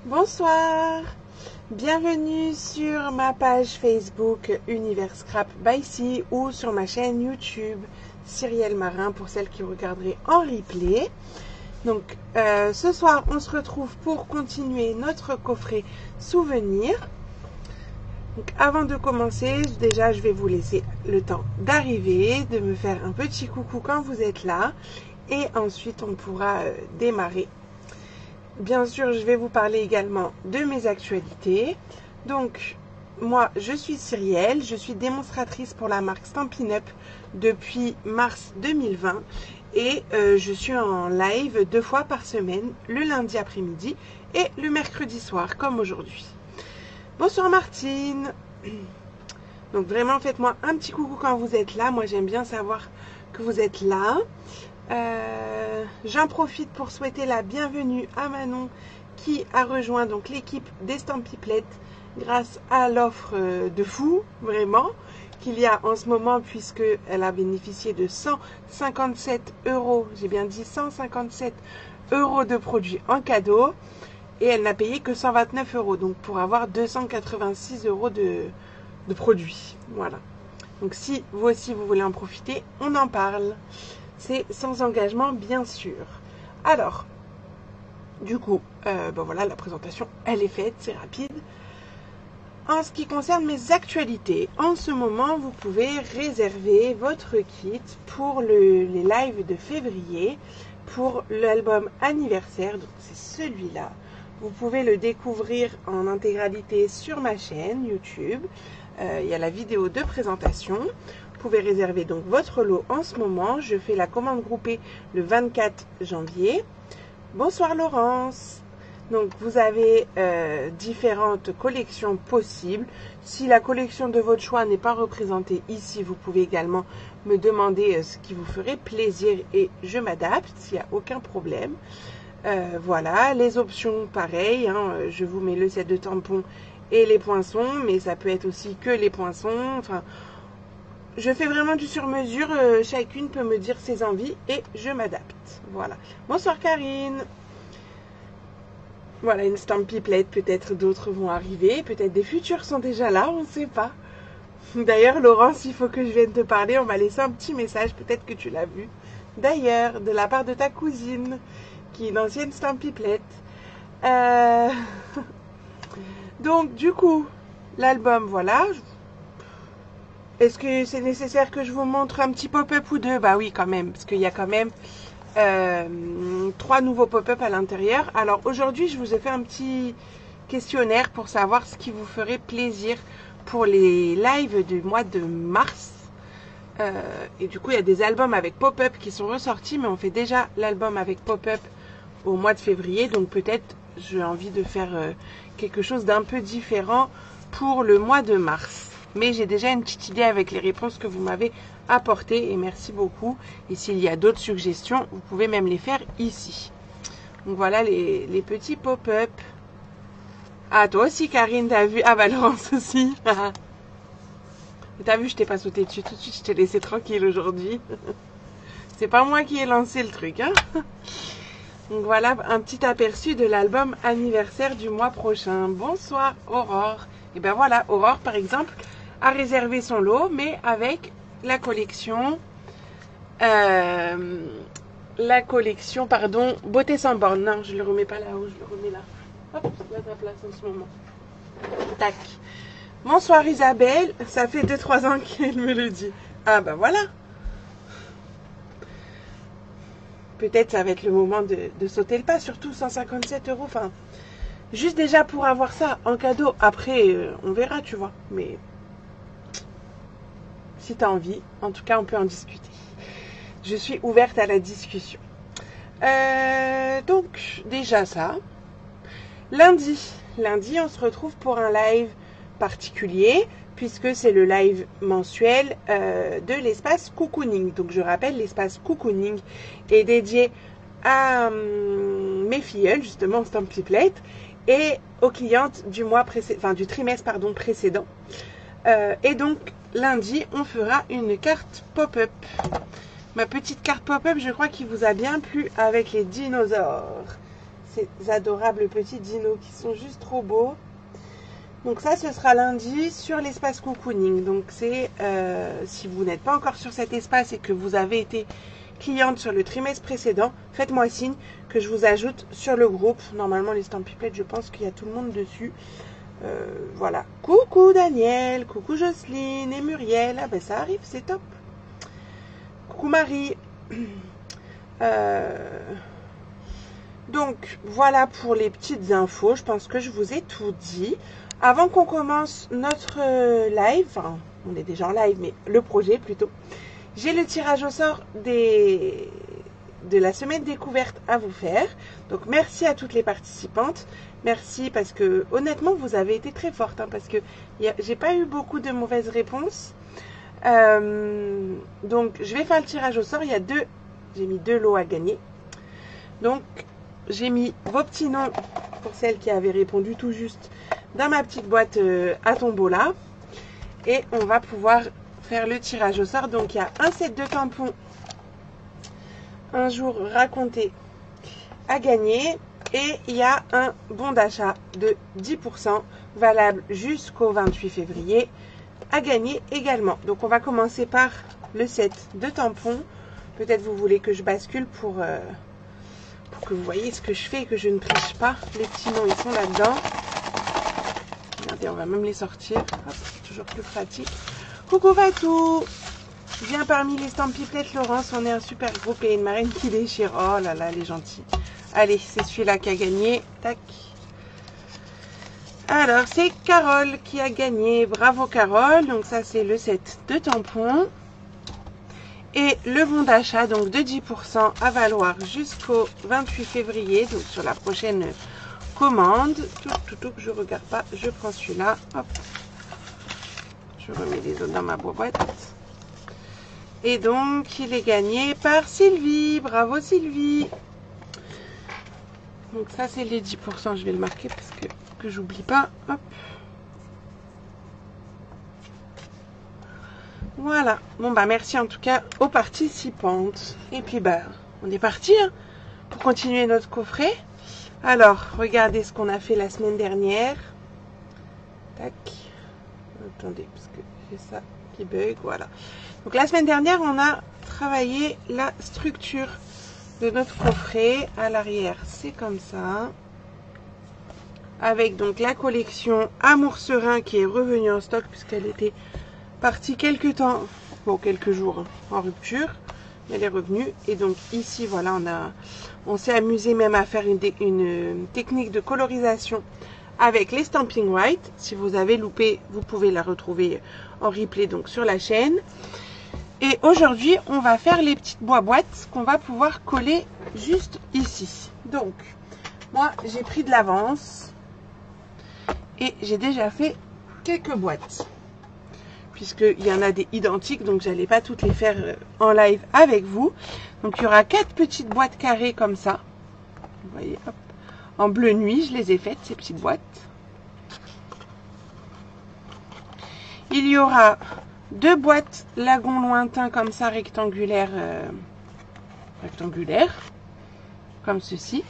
Bonsoir, bienvenue sur ma page Facebook Univers Scrap by C ou sur ma chaîne YouTube Cyrielle Marin pour celles qui regarderaient en replay. Donc ce soir on se retrouve pour continuer notre coffret souvenirs. Donc avant de commencer, déjà je vais vous laisser le temps d'arriver, de me faire un petit coucou quand vous êtes là et ensuite on pourra démarrer. Bien sûr, je vais vous parler également de mes actualités. Donc, moi, je suis Cyrielle, je suis démonstratrice pour la marque Stampin' Up depuis mars 2020 et je suis en live 2 fois par semaine, le lundi après-midi et le mercredi soir, comme aujourd'hui. Bonsoir Martine. Donc vraiment, faites-moi un petit coucou quand vous êtes là. Moi, j'aime bien savoir que vous êtes là. J'en profite pour souhaiter la bienvenue à Manon qui a rejoint donc l'équipe d'Estampiplettes grâce à l'offre de fou, vraiment, qu'il y a en ce moment puisque elle a bénéficié de 157 €, j'ai bien dit 157 € de produits en cadeau et elle n'a payé que 129 €, donc pour avoir 286 € de produits. Voilà. Donc si vous aussi vous voulez en profiter, on en parle. C'est sans engagement, bien sûr. Alors, du coup, voilà, la présentation, elle est faite, c'est rapide. En ce qui concerne mes actualités, en ce moment, vous pouvez réserver votre kit pour les lives de février, pour l'album anniversaire, donc c'est celui-là. Vous pouvez le découvrir en intégralité sur ma chaîne YouTube. Il y a la vidéo de présentation. Vous pouvez réserver donc votre lot en ce moment. Je fais la commande groupée le 24 janvier. Bonsoir Laurence. Donc vous avez différentes collections possibles. Si la collection de votre choix n'est pas représentée ici, vous pouvez également me demander ce qui vous ferait plaisir et je m'adapte, s'il n'y a aucun problème. Voilà, les options pareil, hein, je vous mets le set de tampons et les poinçons, mais ça peut être aussi que les poinçons, enfin... Je fais vraiment du sur-mesure, chacune peut me dire ses envies et je m'adapte. Voilà. Bonsoir Karine. Voilà, une Stampin' peut-être d'autres vont arriver, peut-être des futurs sont déjà là, on ne sait pas. D'ailleurs, Laurence, il faut que je vienne te parler, on m'a laissé un petit message, peut-être que tu l'as vu. D'ailleurs, de la part de ta cousine, qui est une ancienne Stampin'. Donc, du coup, l'album, voilà. Est-ce que c'est nécessaire que je vous montre un petit pop-up ou deux? Bah oui, quand même, parce qu'il y a quand même 3 nouveaux pop-up à l'intérieur. Alors aujourd'hui, je vous ai fait un petit questionnaire pour savoir ce qui vous ferait plaisir pour les lives du mois de mars. Et du coup, il y a des albums avec pop-up qui sont ressortis, mais on fait déjà l'album avec pop-up au mois de février. Donc peut-être j'ai envie de faire quelque chose d'un peu différent pour le mois de mars. Mais j'ai déjà une petite idée avec les réponses que vous m'avez apportées et merci beaucoup. Et s'il y a d'autres suggestions, vous pouvez même les faire ici. Donc voilà les petits pop-up. Ah, toi aussi Karine, t'as vu? Ah bah Laurence aussi. T'as vu, je t'ai pas sauté dessus tout de suite, je t'ai laissé tranquille aujourd'hui. C'est pas moi qui ai lancé le truc, hein. Donc voilà un petit aperçu de l'album anniversaire du mois prochain. Bonsoir Aurore. Et ben voilà, Aurore par exemple a réservé son lot, mais avec la collection, pardon, Beauté sans borne. Non, je le remets pas là-haut, je le remets là. Hop, c'est à ta place en ce moment. Tac. Bonsoir Isabelle, ça fait 2-3 ans qu'elle me le dit. Ah ben voilà. Peut-être ça va être le moment de sauter le pas, surtout 157 €. Enfin, juste déjà pour avoir ça en cadeau. Après, on verra, tu vois. Mais si tu as envie, en tout cas, on peut en discuter. Je suis ouverte à la discussion. Donc, déjà ça. Lundi, on se retrouve pour un live particulier, puisque c'est le live mensuel de l'espace Cocooning. Donc, je rappelle, l'espace Cocooning est dédié à mes filleuls, justement, Stampin' et aux clientes du du trimestre précédent. Et donc, lundi, on fera une carte pop-up. Ma petite carte pop-up, je crois qu'il vous a bien plu avec les dinosaures. ces adorables petits dinos qui sont juste trop beaux. Donc ça, ce sera lundi sur l'espace cocooning. Donc c'est, si vous n'êtes pas encore sur cet espace et que vous avez été cliente sur le trimestre précédent, faites-moi signe que je vous ajoute sur le groupe. Normalement, les Stampy-Pledge, je pense qu'il y a tout le monde dessus. Voilà. Coucou Daniel, coucou Jocelyne et Muriel. Ah ben ça arrive, c'est top. Coucou Marie. Donc voilà pour les petites infos. Je pense que je vous ai tout dit. Avant qu'on commence notre live, enfin, on est déjà en live, mais le projet plutôt, j'ai le tirage au sort de la semaine découverte à vous faire. Donc merci à toutes les participantes. Merci parce que honnêtement vous avez été très fortes, hein, parce que j'ai pas eu beaucoup de mauvaises réponses. Donc je vais faire le tirage au sort. J'ai mis 2 lots à gagner. Donc j'ai mis vos petits noms pour celles qui avaient répondu tout juste dans ma petite boîte à tombola. Et on va pouvoir faire le tirage au sort. Donc il y a un set de tampons un jour raconté à gagner. Et il y a un bon d'achat de 10% valable jusqu'au 28 février à gagner également. Donc on va commencer par le set de tampons. Peut-être vous voulez que je bascule pour que vous voyez ce que je fais et que je ne triche pas. Les petits noms, ils sont là-dedans. Regardez, on va même les sortir. Hop, toujours plus pratique. Coucou Fatou. Viens parmi les Stampy-Pledge, Laurence. On est un super groupe et une marraine qui déchire. Oh là là, elle est gentille. Allez, c'est celui-là qui a gagné. Tac. Alors, c'est Carole qui a gagné. Bravo Carole. Donc ça, c'est le set de tampons. Et le bon d'achat, donc de 10% à valoir jusqu'au 28 février. Donc sur la prochaine commande. Tout, je regarde pas. Je prends celui-là. Hop. Je remets les autres dans ma boîte. Et donc, il est gagné par Sylvie. Bravo Sylvie. Donc ça, c'est les 10%. Je vais le marquer parce que j'oublie pas. Hop. Voilà. Bon, bah merci en tout cas aux participantes. Et puis, bah, on est parti hein, pour continuer notre coffret. Alors, regardez ce qu'on a fait la semaine dernière. Tac. Attendez, parce que j'ai ça qui bug. Voilà. Donc la semaine dernière, on a travaillé la structure de notre coffret. À l'arrière, c'est comme ça. Avec donc la collection Amour Serein qui est revenue en stock puisqu'elle était partie quelques temps, bon quelques jours en rupture. Elle est revenue. Et donc ici, voilà, on s'est amusé même à faire une technique de colorisation avec les Stamping White. Si vous avez loupé, vous pouvez la retrouver en replay donc sur la chaîne. Et aujourd'hui, on va faire les petites boîtes qu'on va pouvoir coller juste ici. Donc, moi, j'ai pris de l'avance et j'ai déjà fait quelques boîtes. Puisqu'il y en a des identiques, donc j'allais pas toutes les faire en live avec vous. Donc, il y aura 4 petites boîtes carrées comme ça. Vous voyez, hop. En bleu nuit, je les ai faites, ces petites boîtes. Il y aura 2 boîtes lagon lointain comme ça, rectangulaires, comme ceci.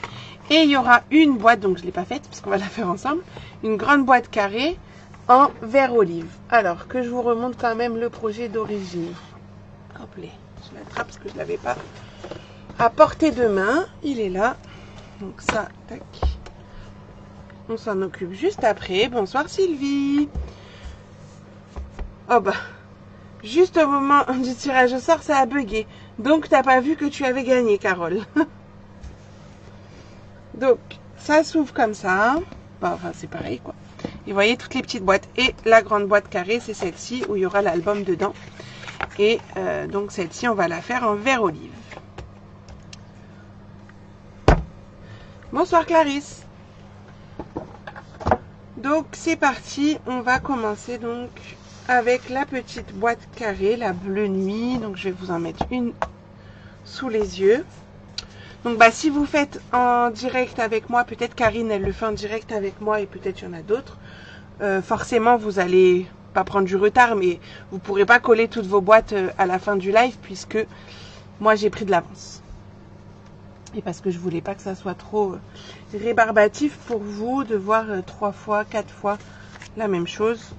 Et il y aura une boîte, donc je ne l'ai pas faite parce qu'on va la faire ensemble, une grande boîte carrée en vert olive. Alors que je vous remonte quand même le projet d'origine. Hop là, je l'attrape parce que je ne l'avais pas à portée de main. Il est là. Donc ça, tac. On s'en occupe juste après. Bonsoir Sylvie. Oh bah, juste au moment du tirage au sort, ça a bugué. Donc, t'as pas vu que tu avais gagné, Carole. Donc, ça s'ouvre comme ça. Bah, enfin, c'est pareil, quoi. Et vous voyez toutes les petites boîtes. Et la grande boîte carrée, c'est celle-ci où il y aura l'album dedans. Et donc, celle-ci, on va la faire en vert olive. Bonsoir, Clarisse. Donc, c'est parti. On va commencer, donc, avec la petite boîte carrée, la bleu nuit. Donc, je vais vous en mettre une sous les yeux. Donc, bah, si vous faites en direct avec moi, peut-être Karine, elle le fait en direct avec moi et peut-être il y en a d'autres. Forcément, vous allez pas prendre du retard, mais vous pourrez pas coller toutes vos boîtes à la fin du live puisque moi, j'ai pris de l'avance. Et parce que je voulais pas que ça soit trop rébarbatif pour vous de voir 3 fois, 4 fois la même chose.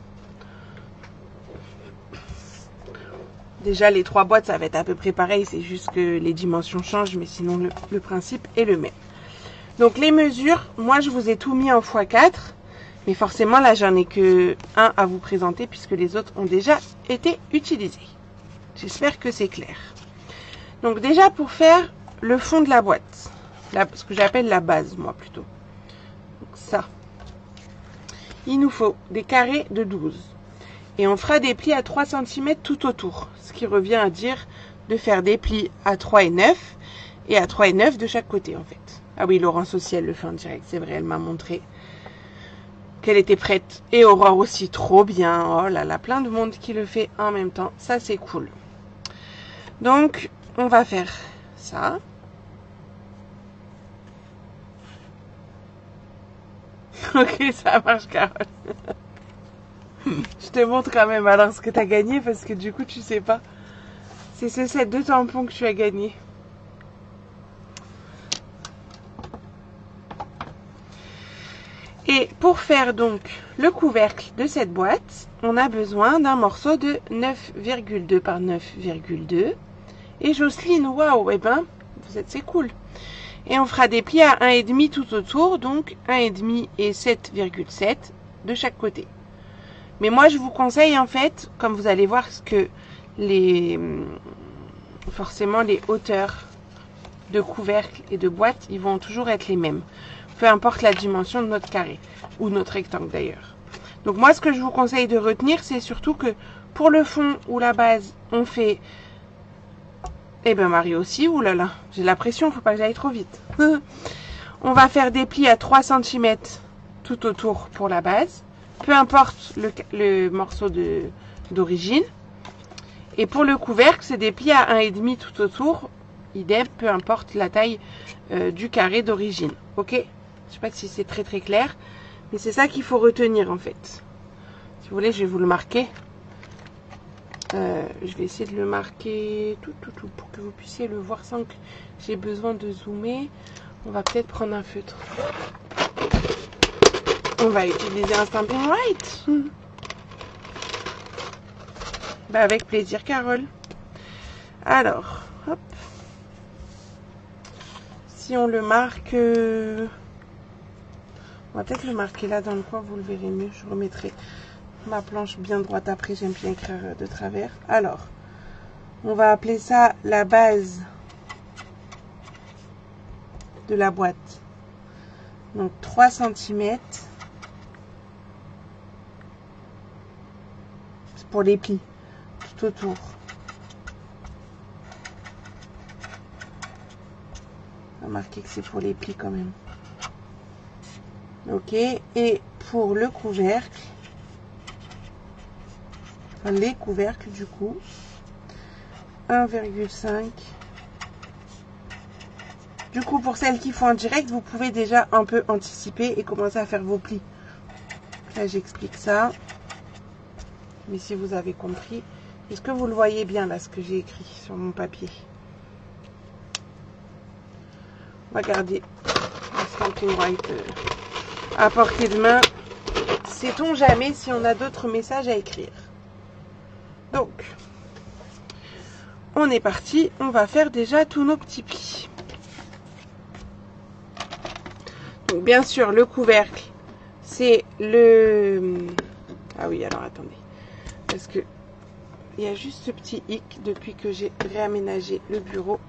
Déjà les 3 boîtes ça va être à peu près pareil, c'est juste que les dimensions changent, mais sinon le principe est le même. Donc les mesures, moi je vous ai tout mis en x4, mais forcément là j'en ai que un à vous présenter puisque les autres ont déjà été utilisés. J'espère que c'est clair. Donc déjà pour faire le fond de la boîte, ce que j'appelle la base moi plutôt. Donc ça, il nous faut des carrés de 12. Et on fera des plis à 3 cm tout autour, ce qui revient à dire de faire des plis à 3 et 9 et à 3 et 9 de chaque côté en fait. Ah oui, Laurence aussi elle le fait en direct, c'est vrai, elle m'a montré qu'elle était prête. Et Aurore aussi, trop bien. Oh là là, plein de monde qui le fait en même temps, ça c'est cool. Donc on va faire ça. Ok, ça marche Carole. Je te montre quand même alors ce que tu as gagné parce que du coup tu sais pas. C'est ce set de tampons que tu as gagné. Et pour faire donc le couvercle de cette boîte, on a besoin d'un morceau de 9,2 par 9,2. Et Jocelyne, waouh, eh ben, c'est cool. Et on fera des plis à 1,5 tout autour, donc 1,5 et 7,7 de chaque côté. Mais moi, je vous conseille en fait, comme vous allez voir, que forcément les hauteurs de couvercle et de boîte, ils vont toujours être les mêmes. Peu importe la dimension de notre carré, ou notre rectangle d'ailleurs. Donc moi, ce que je vous conseille de retenir, c'est surtout que pour le fond ou la base, on fait... Eh ben Marie aussi, oulala, j'ai la pression, faut pas que j'aille trop vite. On va faire des plis à 3 cm tout autour pour la base. Peu importe le morceau d'origine. Et pour le couvercle, c'est des plis à 1,5 tout autour. Idem, peu importe la taille du carré d'origine. Ok? Je sais pas si c'est très très clair. Mais c'est ça qu'il faut retenir en fait. Si vous voulez, je vais vous le marquer. Je vais essayer de le marquer tout pour que vous puissiez le voir sans que j'ai besoin de zoomer. On va peut-être prendre un feutre. On va utiliser un Stampin' Right. Bah avec plaisir Carole. Alors, hop. Si on le marque... on va peut-être le marquer là dans le coin, vous le verrez mieux. Je remettrai ma planche bien droite après, j'aime bien écrire de travers. Alors, on va appeler ça la base de la boîte. Donc 3 cm. C'est pour les plis, tout autour. On va marquer que c'est pour les plis quand même. Ok, et pour le couvercle, enfin les couvercles du coup, 1,5. Du coup, pour celles qui font en direct, vous pouvez déjà un peu anticiper et commencer à faire vos plis. Là, j'explique ça. Mais si vous avez compris, est-ce que vous le voyez bien là, ce que j'ai écrit sur mon papier? On va garder le Stampin' Right à portée de main. Sait-on jamais si on a d'autres messages à écrire? Donc, on est parti. On va faire déjà tous nos petits plis. Donc, bien sûr, le couvercle, c'est le... Ah oui, alors attendez. Parce que il y a juste ce petit hic depuis que j'ai réaménagé le bureau.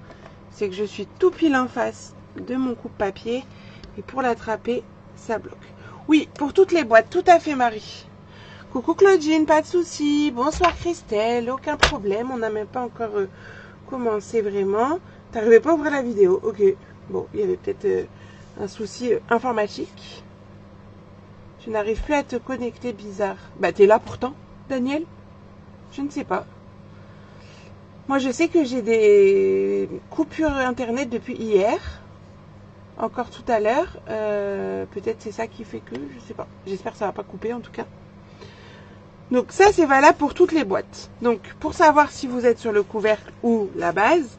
C'est que je suis tout pile en face de mon coupe-papier. Et pour l'attraper, ça bloque. Oui, pour toutes les boîtes, tout à fait Marie. Coucou Claudine, pas de souci. Bonsoir Christelle, aucun problème. On n'a même pas encore commencé vraiment. T'arrivais pas à ouvrir la vidéo, ok. Bon, il y avait peut-être un souci informatique. Tu n'arrives plus à te connecter, bizarre. Bah t'es là pourtant, Daniel? Je ne sais pas. Moi je sais que j'ai des coupures internet depuis hier. Encore tout à l'heure. Peut-être c'est ça qui fait que, je sais pas. J'espère que ça va pas couper en tout cas. Donc ça c'est valable pour toutes les boîtes. Donc pour savoir si vous êtes sur le couvercle ou la base,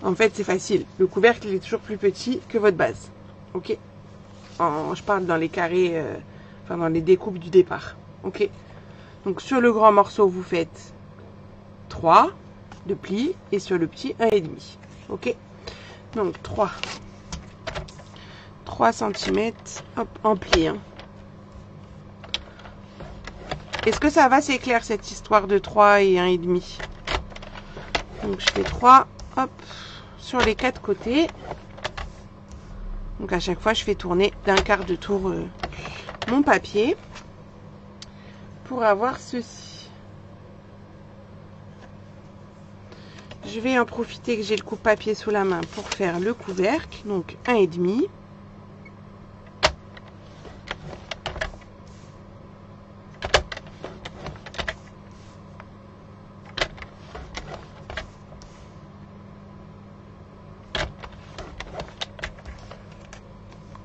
En fait, c'est facile. Le couvercle il est toujours plus petit que votre base. Ok. Je parle dans les carrés, enfin dans les découpes du départ. Ok. Donc sur le grand morceau, vous faites 3 de plis et sur le petit 1,5. Ok. Donc 3 cm hop, en pli. Hein. Est-ce que ça va, c'est clair cette histoire de 3 et 1,5? Donc je fais 3 hop, sur les 4 côtés. Donc à chaque fois, je fais tourner d'un quart de tour mon papier pour avoir ceci. Je vais en profiter que j'ai le coupe-papier sous la main pour faire le couvercle. Donc 1,5.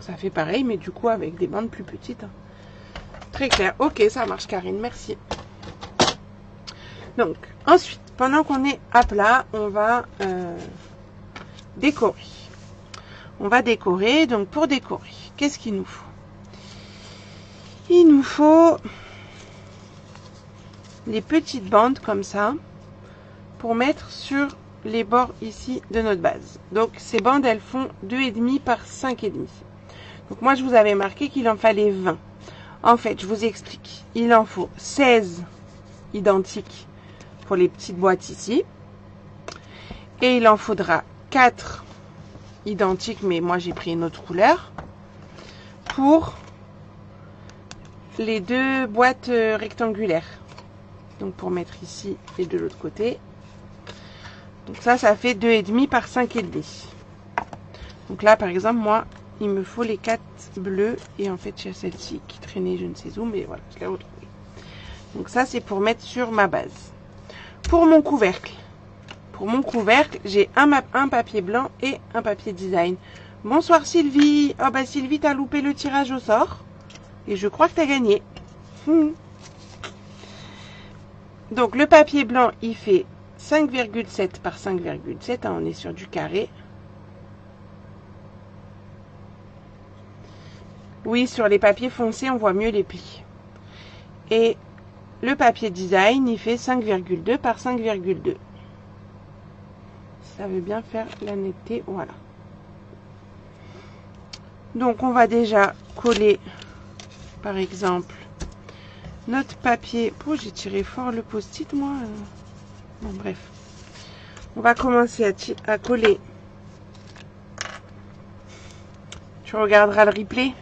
Ça fait pareil, mais du coup avec des bandes plus petites. Très clair. Ok, ça marche, Karine. Merci. Donc, ensuite, pendant qu'on est à plat, on va décorer. On va décorer. Donc, pour décorer, qu'est-ce qu'il nous faut? Il nous faut les petites bandes comme ça pour mettre sur les bords ici de notre base. Donc, ces bandes, elles font 2,5 par 5,5. Donc moi, je vous avais marqué qu'il en fallait 20. En fait, je vous explique. Il en faut 16 identiques pour les petites boîtes ici. Et il en faudra 4 identiques, mais moi, j'ai pris une autre couleur, pour les 2 boîtes rectangulaires. Donc, pour mettre ici et de l'autre côté. Donc ça fait 2,5 par 5,5. Donc là, par exemple, moi, il me faut les 4 bleus. Et en fait, il y a celle-ci qui traînait je ne sais où. Mais voilà, je l'ai retrouvée. Donc ça, c'est pour mettre sur ma base. Pour mon couvercle. Pour mon couvercle, j'ai un papier blanc et un papier design. Bonsoir Sylvie. Oh bah Sylvie, t'as loupé le tirage au sort. Et je crois que t'as gagné. Donc le papier blanc, il fait 5,7 par 5,7. On est sur du carré. Oui, sur les papiers foncés, on voit mieux les plis. Et le papier design, il fait 5,2 par 5,2. Ça veut bien faire la netteté, voilà. Donc, on va déjà coller, par exemple, notre papier. Oh, j'ai tiré fort le post-it, moi. Bon, bref. On va commencer à coller. Tu regarderas le replay.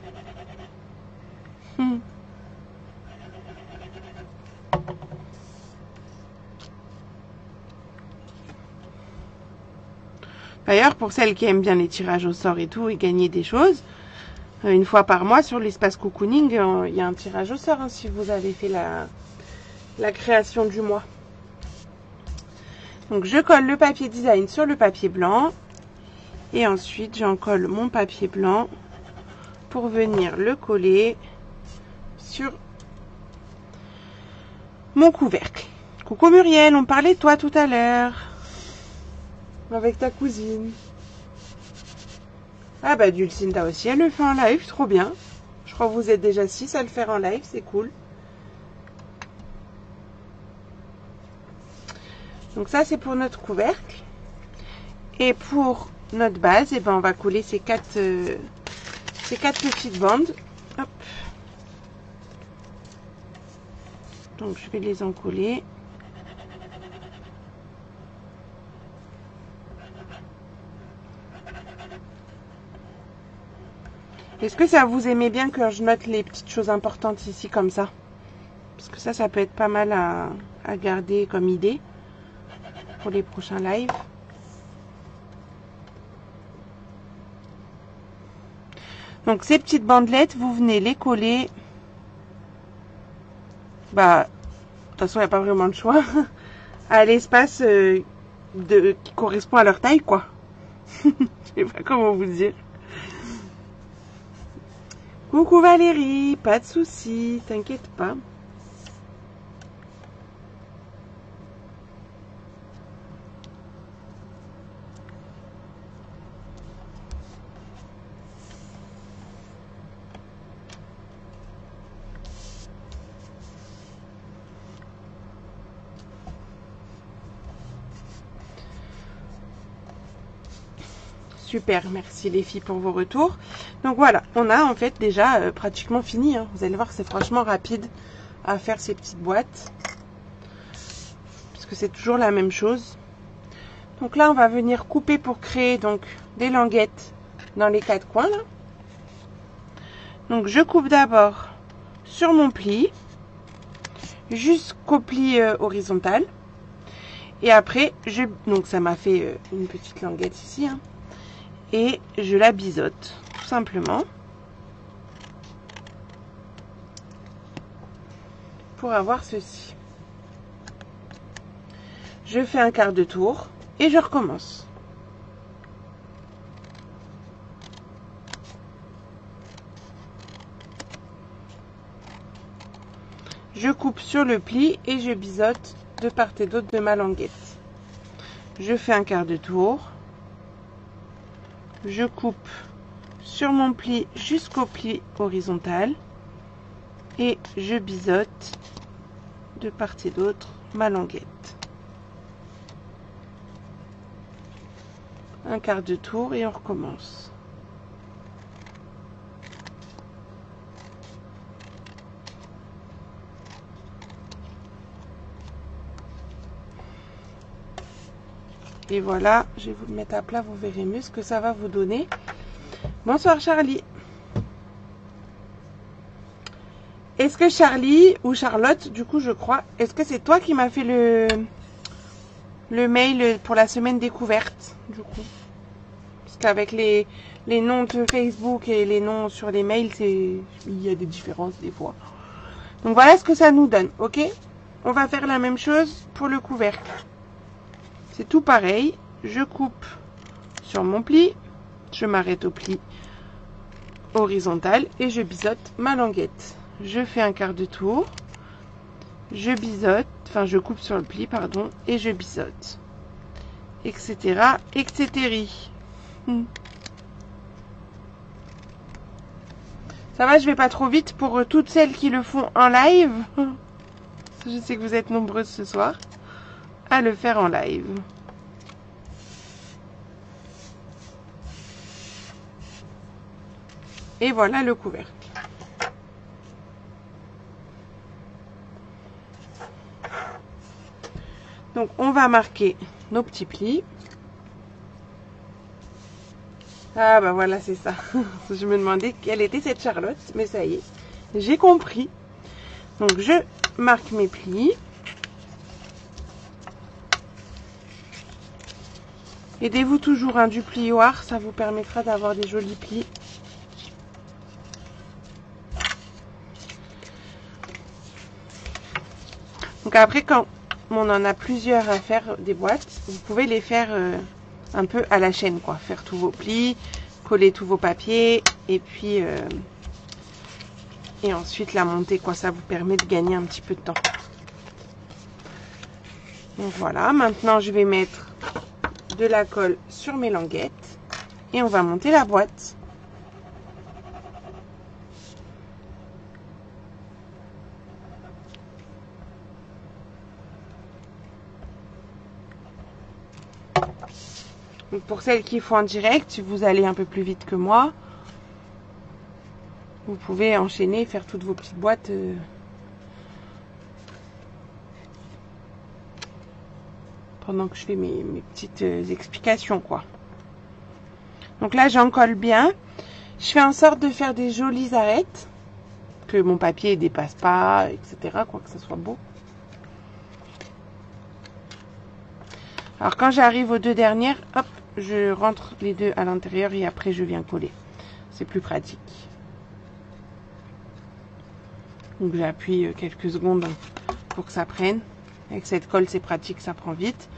D'ailleurs, pour celles qui aiment bien les tirages au sort et tout, et gagner des choses, une fois par mois sur l'espace cocooning, il y a un tirage au sort, hein, si vous avez fait la création du mois. Donc, je colle le papier design sur le papier blanc. Et ensuite, j'en colle mon papier blanc pour venir le coller sur mon couvercle. Coucou Muriel, on parlait de toi tout à l'heure. Avec ta cousine. Ah bah Dulcinda aussi, elle le fait en live, trop bien. Je crois que vous êtes déjà 6 à le faire en live, c'est cool. Donc ça c'est pour notre couvercle. Et pour notre base, eh ben, on va coller ces quatre petites bandes. Hop. Donc je vais les encoller. Est-ce que ça vous aimez bien que je note les petites choses importantes ici comme ça? Parce que ça peut être pas mal à garder comme idée pour les prochains lives. Donc ces petites bandelettes, vous venez les coller. Bah, de toute façon, il n'y a pas vraiment de choix. À l'espace qui correspond à leur taille, quoi. Je sais pas comment vous dire. Coucou Valérie, pas de soucis, t'inquiète pas. Super, merci les filles pour vos retours. Donc voilà, on a en fait déjà pratiquement fini. Hein. Vous allez voir, c'est franchement rapide à faire ces petites boîtes. Parce que c'est toujours la même chose. Donc là, on va venir couper pour créer donc des languettes dans les 4 coins. Là. Donc je coupe d'abord sur mon pli, jusqu'au pli horizontal. Et après, donc ça m'a fait une petite languette ici. Hein. Et je la biseaute, tout simplement. Pour avoir ceci. Je fais un quart de tour et je recommence. Je coupe sur le pli et je biseaute de part et d'autre de ma languette. Je fais un quart de tour. Je coupe sur mon pli jusqu'au pli horizontal et je biseaute de part et d'autre ma languette. Un quart de tour et on recommence. Et voilà, je vais vous le mettre à plat, vous verrez mieux ce que ça va vous donner. Bonsoir Charlie. Est-ce que Charlie ou Charlotte, du coup je crois, est-ce que c'est toi qui m'as fait le mail pour la semaine découverte, du coup? Parce qu'avec les noms de Facebook et les noms sur les mails, il y a des différences des fois. Donc voilà ce que ça nous donne, ok? On va faire la même chose pour le couvercle. C'est tout pareil, je coupe sur mon pli, je m'arrête au pli horizontal et je biseaute ma languette. Je fais un quart de tour, je biseaute, enfin je coupe sur le pli, pardon, et je biseaute, etc., etc. Ça va, je vais pas trop vite pour toutes celles qui le font en live. Je sais que vous êtes nombreuses ce soir à le faire en live. Et voilà le couvercle. Donc on va marquer nos petits plis. Ah bah voilà, c'est ça. Je me demandais quelle était cette Charlotte, mais ça y est, j'ai compris. Donc je marque mes plis. Aidez-vous toujours du plioir, ça vous permettra d'avoir des jolis plis. Donc après, quand on en a plusieurs à faire des boîtes, vous pouvez les faire un peu à la chaîne, quoi. Faire tous vos plis, coller tous vos papiers, et puis et ensuite la monter, quoi. Ça vous permet de gagner un petit peu de temps. Donc voilà, maintenant je vais mettre de la colle sur mes languettes et on va monter la boîte. Donc pour celles qui font en direct, si vous allez un peu plus vite que moi, vous pouvez enchaîner, faire toutes vos petites boîtes pendant que je fais mes petites explications, quoi. Donc là, j'en colle bien. Je fais en sorte de faire des jolies arêtes, que mon papier ne dépasse pas, etc., quoi, que ça soit beau. Alors quand j'arrive aux deux dernières, hop, je rentre les deux à l'intérieur et après je viens coller. C'est plus pratique. Donc j'appuie quelques secondes pour que ça prenne. Avec cette colle, c'est pratique, ça prend vite.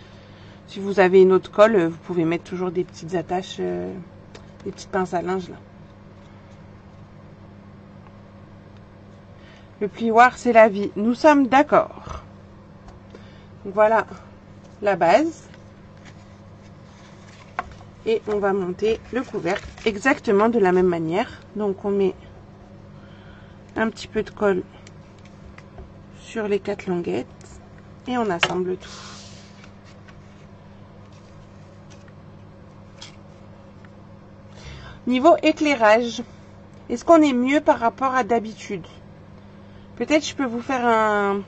Si vous avez une autre colle, vous pouvez mettre toujours des petites attaches, des petites pinces à linge là. Le plioir, c'est la vie. Nous sommes d'accord. Donc voilà la base. Et on va monter le couvercle exactement de la même manière. Donc on met un petit peu de colle sur les 4 languettes et on assemble tout. Niveau éclairage, est-ce qu'on est mieux par rapport à d'habitude? Peut-être je peux vous faire un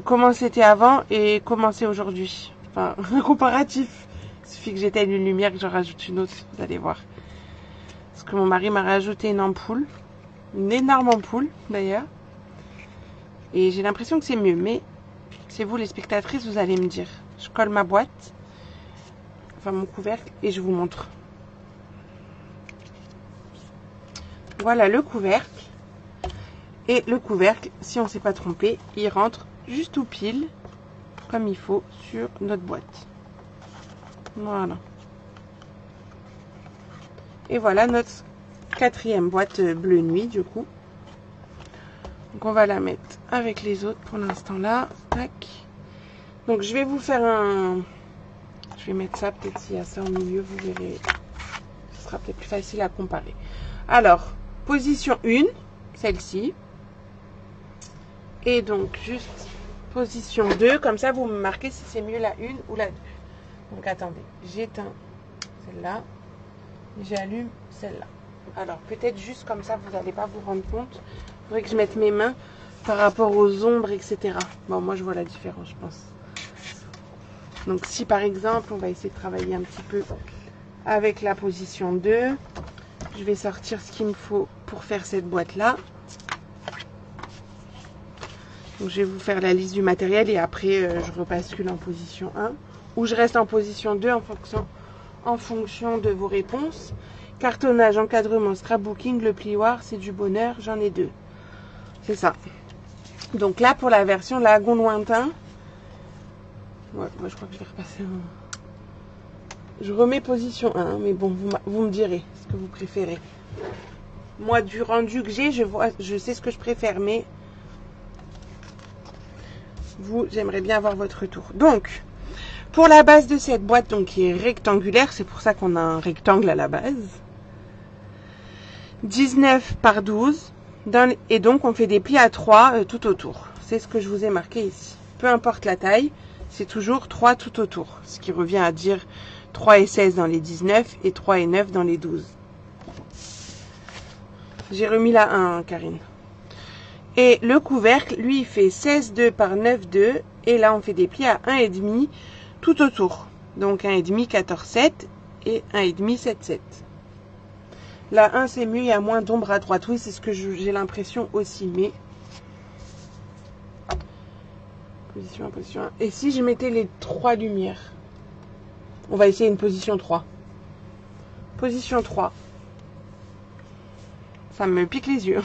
comment c'était avant et comment c'est aujourd'hui. Enfin, un comparatif. Il suffit que j'éteigne une lumière, que j'en rajoute une autre, vous allez voir. Parce que mon mari m'a rajouté une ampoule. Une énorme ampoule, d'ailleurs. Et j'ai l'impression que c'est mieux. Mais c'est vous, les spectatrices, vous allez me dire. Je colle ma boîte. Enfin, mon couvercle. Et je vous montre. Voilà le couvercle. Et le couvercle, si on ne s'est pas trompé, il rentre juste tout pile, comme il faut, sur notre boîte. Voilà. Et voilà notre 4e boîte bleu nuit, du coup. Donc on va la mettre avec les autres pour l'instant là. Tac. Donc je vais vous faire un... Je vais mettre ça, peut-être s'il y a ça au milieu, vous verrez. Ce sera peut-être plus facile à comparer. Alors, position 1, celle-ci. Et donc, juste position 2. Comme ça, vous me marquez si c'est mieux la 1 ou la 2. Donc, attendez. J'éteins celle-là. J'allume celle-là. Alors, peut-être juste comme ça, vous n'allez pas vous rendre compte. Il faudrait que je mette mes mains par rapport aux ombres, etc. Bon, moi, je vois la différence, je pense. Donc, si par exemple, on va essayer de travailler un petit peu avec la position 2. Je vais sortir ce qu'il me faut pour faire cette boîte-là. Donc, je vais vous faire la liste du matériel et après, je rebascule en position 1. Ou je reste en position 2 en fonction de vos réponses. Cartonnage, encadrement, scrapbooking, le plioir, c'est du bonheur, j'en ai 2. C'est ça. Donc là, pour la version lagon lointain, ouais, moi je crois que je vais repasser je remets position 1, mais bon, vous me direz ce que vous préférez. Moi, du rendu que j'ai, je sais ce que je préfère, mais vous, j'aimerais bien avoir votre retour. Donc, pour la base de cette boîte, donc qui est rectangulaire, c'est pour ça qu'on a un rectangle à la base. 19 par 12, et donc on fait des plis à 3 tout autour. C'est ce que je vous ai marqué ici. Peu importe la taille, c'est toujours 3 tout autour. Ce qui revient à dire 3 et 16 dans les 19 et 3 et 9 dans les 12. J'ai remis la 1, Karine. Et le couvercle, lui, il fait 16,2 par 9,2. Et là, on fait des plis à 1,5 tout autour. Donc 1,5, 14,7 et 1,5, 7,7. La 1, c'est mieux, il y a moins d'ombre à droite. Oui, c'est ce que j'ai l'impression aussi, mais... Position 1, position 1. Et si je mettais les 3 lumières? On va essayer une position 3. Position 3. Ça me pique les yeux.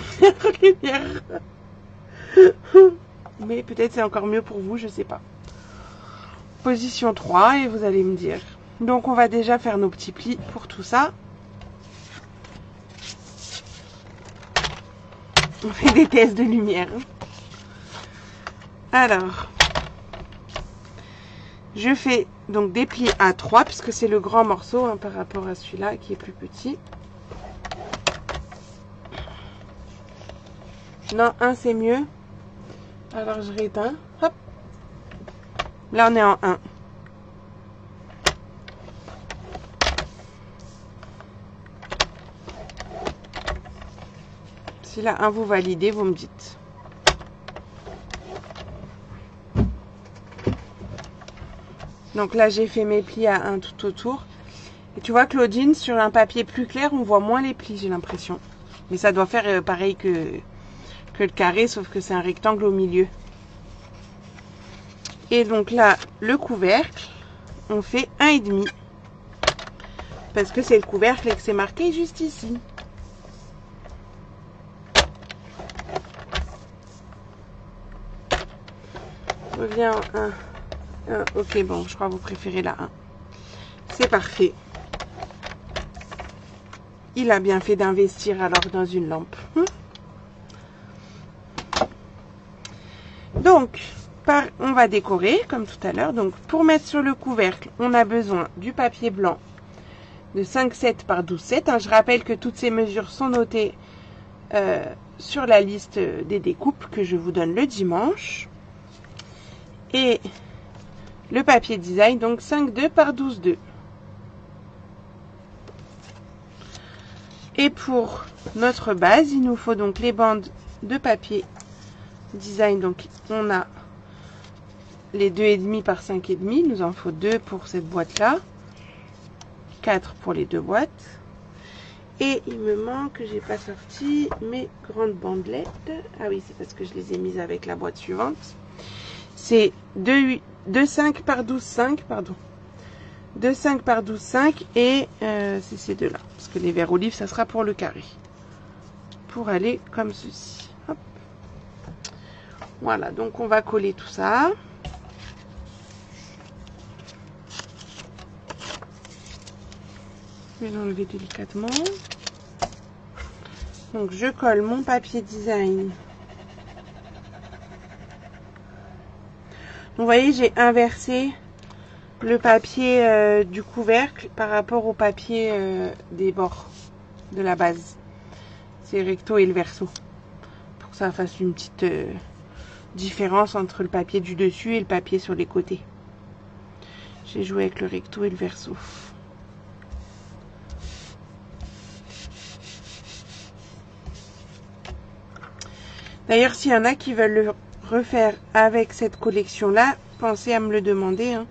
Mais peut-être c'est encore mieux pour vous, je sais pas. Position 3 et vous allez me dire. Donc on va déjà faire nos petits plis pour tout ça. On fait des tests de lumière. Alors, je fais donc des plis à 3 puisque c'est le grand morceau hein, par rapport à celui-là qui est plus petit. Non, 1 c'est mieux. Alors je rééteins. Hop. Là on est en 1. Si là 1 vous validez, vous me dites. Donc là j'ai fait mes plis à 1 tout autour. Et tu vois Claudine, sur un papier plus clair, on voit moins les plis, j'ai l'impression. Mais ça doit faire pareil que le carré, sauf que c'est un rectangle au milieu. Et donc là, le couvercle, on fait 1,5. Parce que c'est le couvercle et que c'est marqué juste ici. Je reviens en 1. Ok, bon, je crois que vous préférez la 1. C'est parfait. Il a bien fait d'investir alors dans une lampe. Donc, on va décorer comme tout à l'heure. Donc, pour mettre sur le couvercle, on a besoin du papier blanc de 5,7 par 12,7. Hein, je rappelle que toutes ces mesures sont notées sur la liste des découpes que je vous donne le dimanche. Et le papier design, donc 5,2 par 12,2. Et pour notre base, il nous faut donc les bandes de papier design. Donc on a les 2,5 par 5,5. Il nous en faut 2 pour cette boîte-là. 4 pour les 2 boîtes. Et il me manque, j'ai pas sorti mes grandes bandelettes. Ah oui, c'est parce que je les ai mises avec la boîte suivante. C'est 2,5 par 12,5, pardon. 2,5 par 12,5 et c'est ces deux-là. Parce que les verres olives, ça sera pour le carré. Pour aller comme ceci. Hop. Voilà, donc on va coller tout ça. Je vais l'enlever délicatement. Donc je colle mon papier design. Donc vous voyez, j'ai inversé le papier du couvercle par rapport au papier des bords de la base. C'est recto et le verso. Pour que ça fasse une petite différence entre le papier du dessus et le papier sur les côtés. J'ai joué avec le recto et le verso. D'ailleurs, s'il y en a qui veulent le refaire avec cette collection-là, pensez à me le demander. Hein.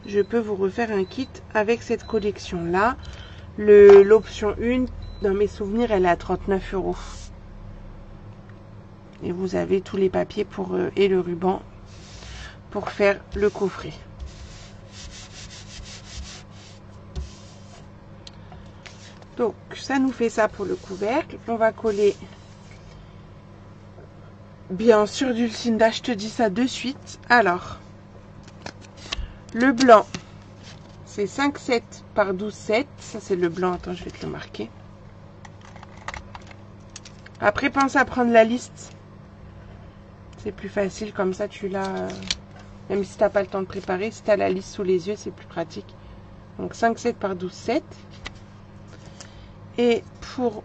Je peux vous refaire un kit avec cette collection-là. L'option 1, dans mes souvenirs, elle est à 39 €. Et vous avez tous les papiers pour et le ruban pour faire le coffret. Donc, ça nous fait ça pour le couvercle. On va coller bien sûr Dulcinda, je te dis ça de suite. Alors, le blanc, c'est 5,7 par 12,7. Ça, c'est le blanc. Attends, je vais te le marquer. Après, pense à prendre la liste. C'est plus facile, comme ça, tu l'as... même si tu n'as pas le temps de préparer, si tu as la liste sous les yeux, c'est plus pratique. Donc, 5,7 par 12,7. Et pour,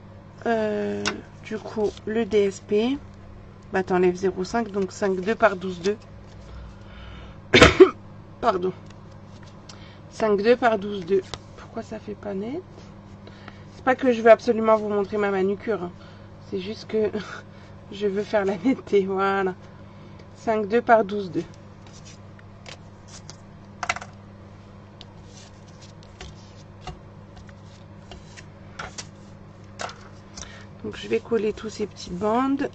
du coup, le DSP... bah, t'enlèves 0,5, donc 5,2 par 12,2. Pardon. 5,2 par 12,2. Pourquoi ça fait pas net? C'est pas que je veux absolument vous montrer ma manucure. Hein. C'est juste que je veux faire la netteté. Voilà. 5,2 par 12,2. Donc je vais coller tous ces petites bandes.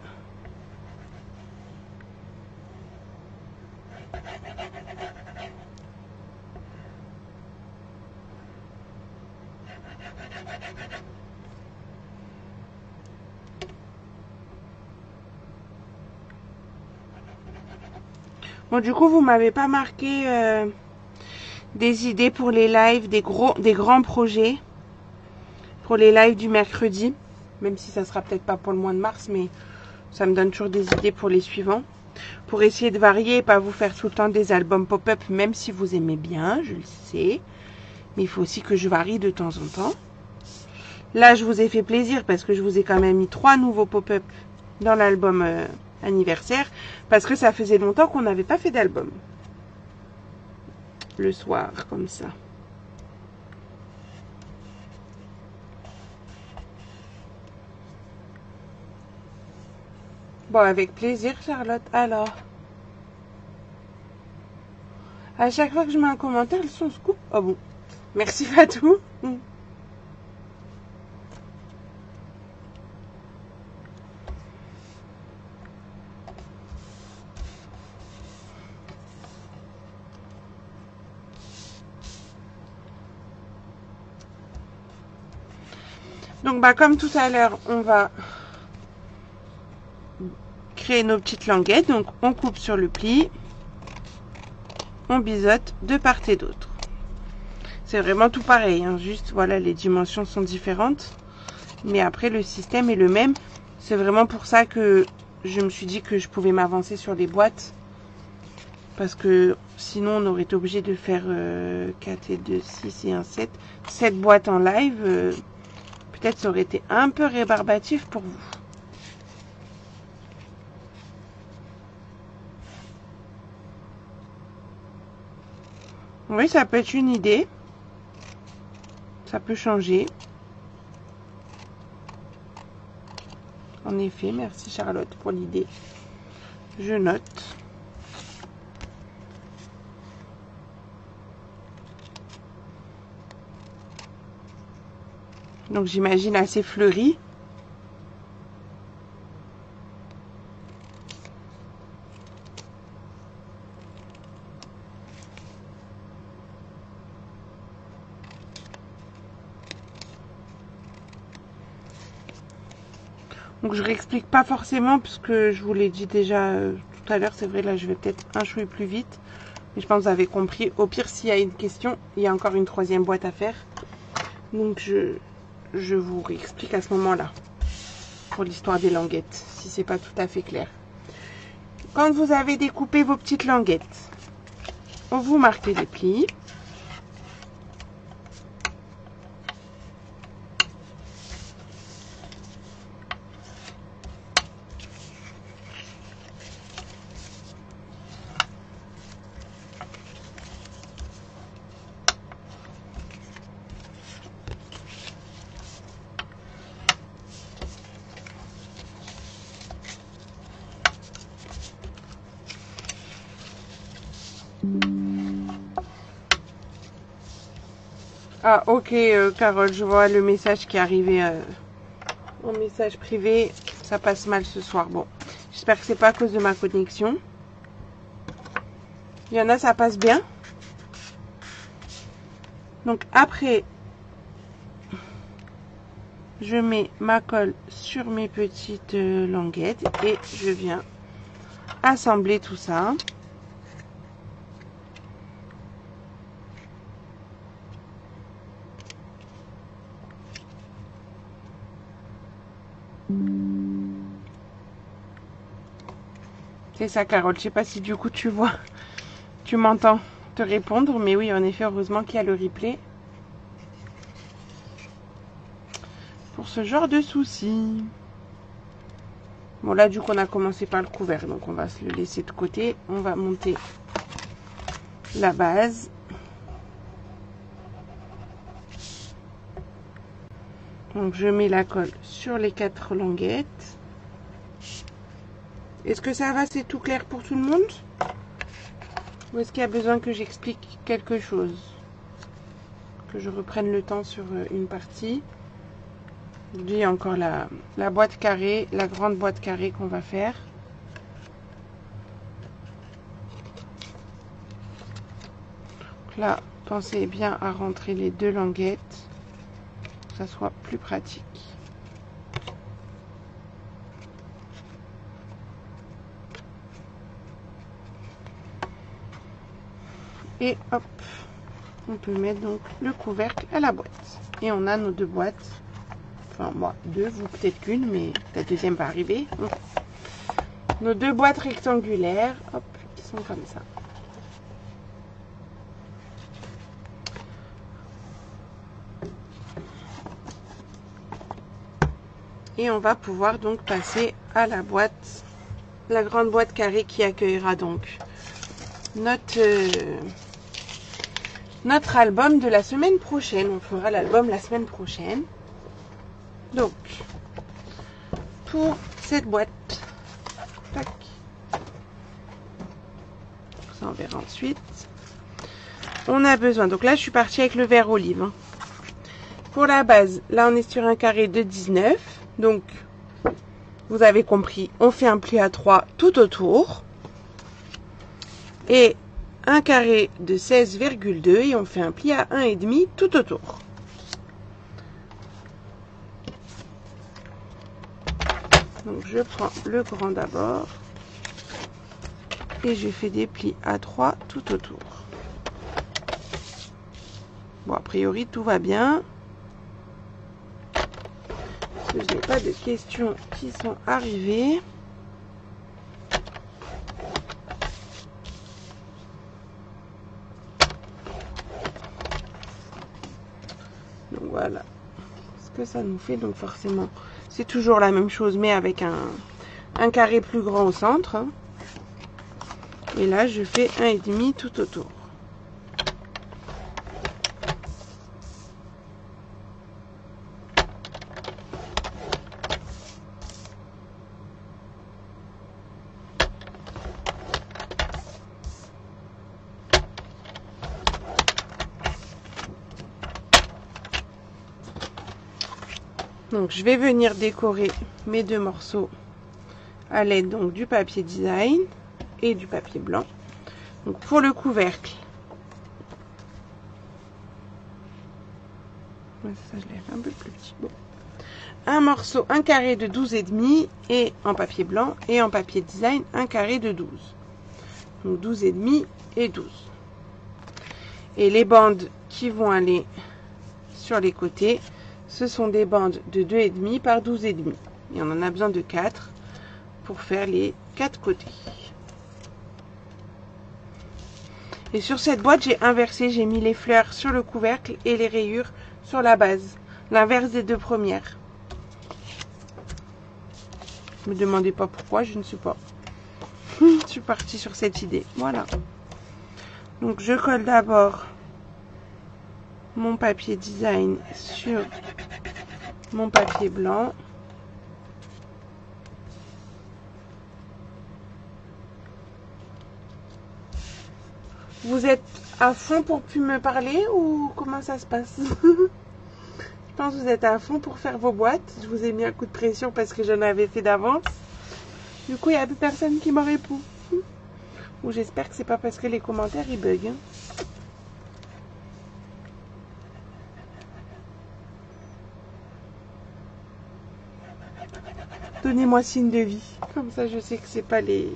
Bon, du coup, vous m'avez pas marqué des idées pour les lives, des grands projets pour les lives du mercredi, même si ça sera peut-être pas pour le mois de mars, mais ça me donne toujours des idées pour les suivants, pour essayer de varier et pas vous faire tout le temps des albums pop-up, même si vous aimez bien, je le sais, mais il faut aussi que je varie de temps en temps. Là, je vous ai fait plaisir parce que je vous ai quand même mis 3 nouveaux pop-up dans l'album anniversaire, parce que ça faisait longtemps qu'on n'avait pas fait d'album le soir comme ça. Bon, avec plaisir, Charlotte. Alors, à chaque fois que je mets un commentaire, le son se coupe. Oh bon, merci Fatou. Donc, bah, comme tout à l'heure, on va créer nos petites languettes. Donc, on coupe sur le pli. On biseaute de part et d'autre. C'est vraiment tout pareil. Hein, juste, voilà, les dimensions sont différentes. Mais après, le système est le même. C'est vraiment pour ça que je me suis dit que je pouvais m'avancer sur les boîtes. Parce que sinon, on aurait été obligé de faire 4 et 2, 6 et 1, 7. 7 boîtes en live. Peut-être ça aurait été un peu rébarbatif pour vous. Oui, ça peut être une idée. Ça peut changer. En effet, merci Charlotte pour l'idée. Je note. Donc j'imagine assez fleuri. Donc je réexplique pas forcément puisque je vous l'ai dit déjà tout à l'heure. C'est vrai, là je vais peut-être un chouï plus vite. Mais je pense que vous avez compris. Au pire, s'il y a une question, il y a encore une troisième boîte à faire. Donc je vous réexplique à ce moment-là. Pour l'histoire des languettes, si c'est pas tout à fait clair. Quand vous avez découpé vos petites languettes, vous marquez les plis. Ah ok Carole, je vois le message qui est arrivé en message privé. Ça passe mal ce soir. Bon, j'espère que c'est pas à cause de ma connexion. Il y en a, ça passe bien. Donc après, je mets ma colle sur mes petites languettes et je viens assembler tout ça. C'est ça Carole, je sais pas si du coup tu vois, tu m'entends te répondre, mais oui en effet heureusement qu'il y a le replay pour ce genre de soucis. Bon là du coup on a commencé par le couvert, donc on va se le laisser de côté. On va monter la base. Donc je mets la colle sur les 4 languettes. Est-ce que ça va, c'est tout clair pour tout le monde? Ou est-ce qu'il y a besoin que j'explique quelque chose? Que je reprenne le temps sur une partie. Il y a encore la boîte carrée, la grande boîte carrée qu'on va faire. Donc là, pensez bien à rentrer les 2 languettes, pour que ça soit plus pratique. Et hop, on peut mettre donc le couvercle à la boîte. Et on a nos 2 boîtes. Enfin, moi, 2, vous peut-être qu'une, mais la deuxième va arriver. Nos 2 boîtes rectangulaires, hop, qui sont comme ça. Et on va pouvoir donc passer à la boîte, la grande boîte carrée qui accueillera donc notre album de la semaine prochaine. On fera l'album la semaine prochaine. Donc, pour cette boîte, tac, ça on verra ensuite. On a besoin, donc là je suis partie avec le vert olive. Hein. Pour la base, là on est sur un carré de 19. Donc, vous avez compris, on fait un pli à 3 tout autour. Et un carré de 16,2 et on fait un pli à 1,5 tout autour. Donc je prends le grand d'abord et je fais des plis à 3 tout autour. Bon, a priori tout va bien. Je n'ai pas de questions qui sont arrivées. Donc voilà ce que ça nous fait. Donc forcément, c'est toujours la même chose, mais avec un carré plus grand au centre. Hein. Et là, je fais 1,5 tout autour. Donc je vais venir décorer mes deux morceaux à l'aide donc du papier design et du papier blanc. Donc pour le couvercle, ça je l'ai fait un peu plus petit. Bon. Un morceau, un carré de 12,5 et en papier blanc, et en papier design un carré de 12. Donc 12,5 et 12. Et les bandes qui vont aller sur les côtés, ce sont des bandes de 2,5 par 12,5. Et on en a besoin de 4 pour faire les 4 côtés. Et sur cette boîte, j'ai inversé, j'ai mis les fleurs sur le couvercle et les rayures sur la base. L'inverse des deux premières. Ne me demandez pas pourquoi, je ne sais pas. Je suis partie sur cette idée. Voilà. Donc je colle d'abord mon papier design sur mon papier blanc. Vous êtes à fond pour plus me parler ou comment ça se passe? Je pense que vous êtes à fond pour faire vos boîtes. Je vous ai mis un coup de pression parce que j'en avais fait d'avance. Du coup, il n'y a plus personne qui me répond. Ou j'espère que c'est pas parce que les commentaires ils bug. Donnez-moi signe de vie. Comme ça, je sais que c'est pas les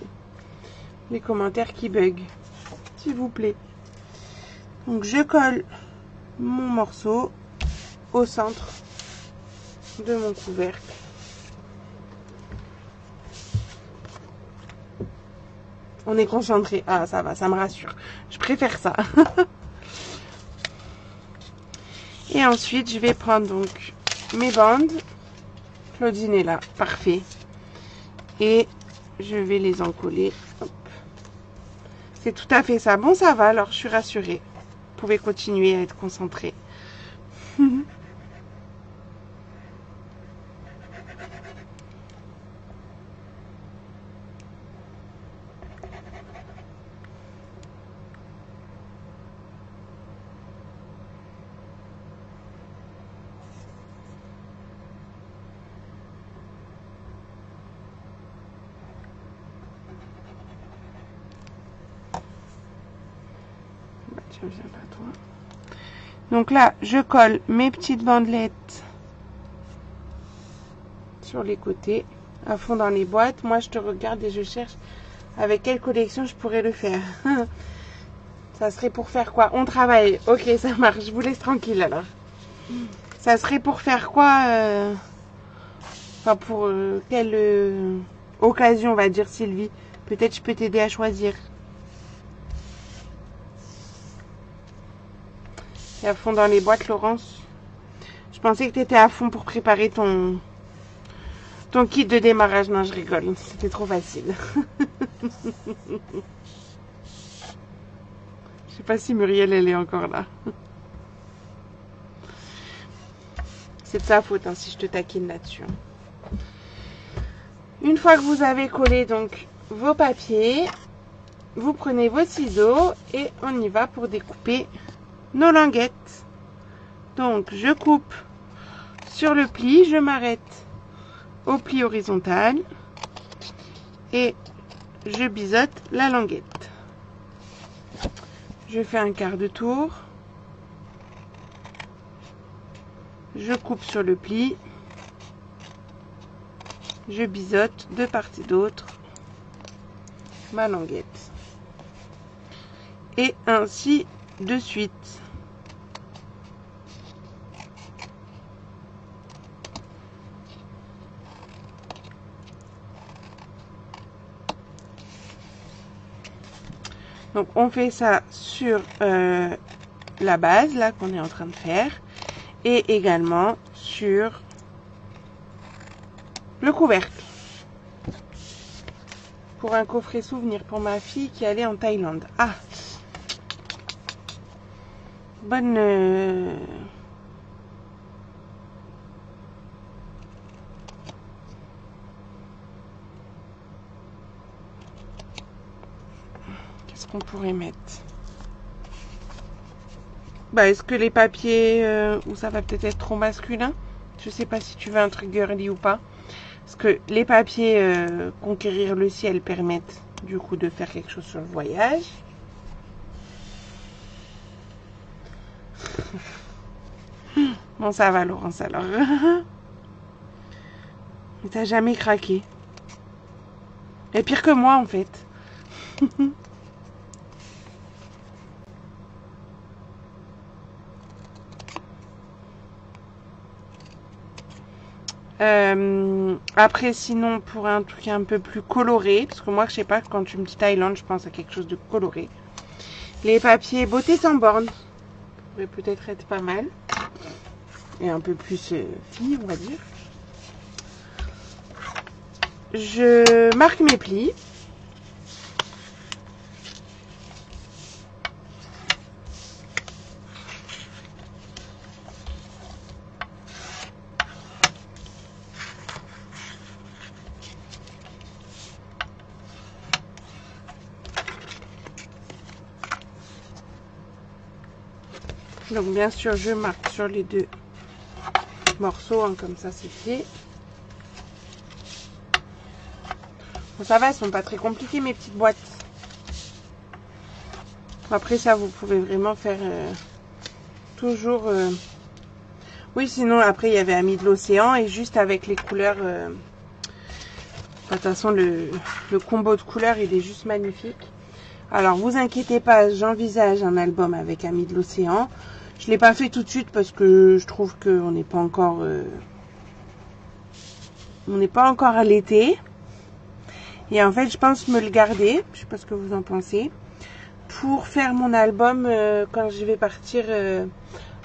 commentaires qui bug. S'il vous plaît. Donc, je colle mon morceau au centre de mon couvercle. On est concentré. Ah, ça va, ça me rassure. Je préfère ça. Et ensuite, je vais prendre donc mes bandes. Claudine est là, parfait. Et je vais les encoller. C'est tout à fait ça. Bon, ça va, alors je suis rassurée. Vous pouvez continuer à être concentré. Donc là, je colle mes petites bandelettes sur les côtés, à fond dans les boîtes. Moi, je te regarde et je cherche avec quelle collection je pourrais le faire. Ça serait pour faire quoi? On travaille. Ok, ça marche. Je vous laisse tranquille alors. Ça serait pour faire quoi? Enfin, pour quelle occasion, on va dire, Sylvie? Peut-être je peux t'aider à choisir. Et à fond dans les boîtes, Laurence. Je pensais que tu étais à fond pour préparer ton kit de démarrage. Non, je rigole. C'était trop facile. Je sais pas si Muriel, elle est encore là. C'est de sa faute hein, si je te taquine là-dessus. Une fois que vous avez collé donc vos papiers, vous prenez vos ciseaux et on y va pour découper nos languettes. Donc je coupe sur le pli, je m'arrête au pli horizontal et je biseaute la languette. Je fais un quart de tour, je coupe sur le pli, je biseaute de part et d'autre ma languette et ainsi de suite. Donc on fait ça sur la base là qu'on est en train de faire et également sur le couvercle pour un coffret souvenir pour ma fille qui allait en Thaïlande. Ah, bonne qu'est-ce qu'on pourrait mettre? Bah, est-ce que les papiers ou ça va peut-être être trop masculin? Je sais pas si tu veux un truc girly ou pas. Parce que les papiers Conquérir le ciel permettent du coup de faire quelque chose sur le voyage. Bon, ça va, Laurence, alors. Mais t'as jamais craqué. Et pire que moi, en fait. Après, sinon, pour un truc un peu plus coloré, parce que moi, je sais pas, quand tu me dis Thaïlande, je pense à quelque chose de coloré. Les papiers Beauté sans borne pourraient peut-être être pas mal. Et un peu plus fille, on va dire. Je marque mes plis. Donc bien sûr, je marque sur les deux morceaux, hein, comme ça c'est fait. Bon, ça va, elles sont pas très compliquées mes petites boîtes. Après ça, vous pouvez vraiment faire toujours... Oui, sinon après il y avait Amis de l'océan et juste avec les couleurs... De toute façon, le combo de couleurs, il est juste magnifique. Alors, vous inquiétez pas, j'envisage un album avec Amis de l'océan. Je ne l'ai pas fait tout de suite parce que je trouve qu'on n'est pas encore... on n'est pas encore à l'été. Et en fait, je pense me le garder. Je sais pas ce que vous en pensez. Pour faire mon album quand je vais partir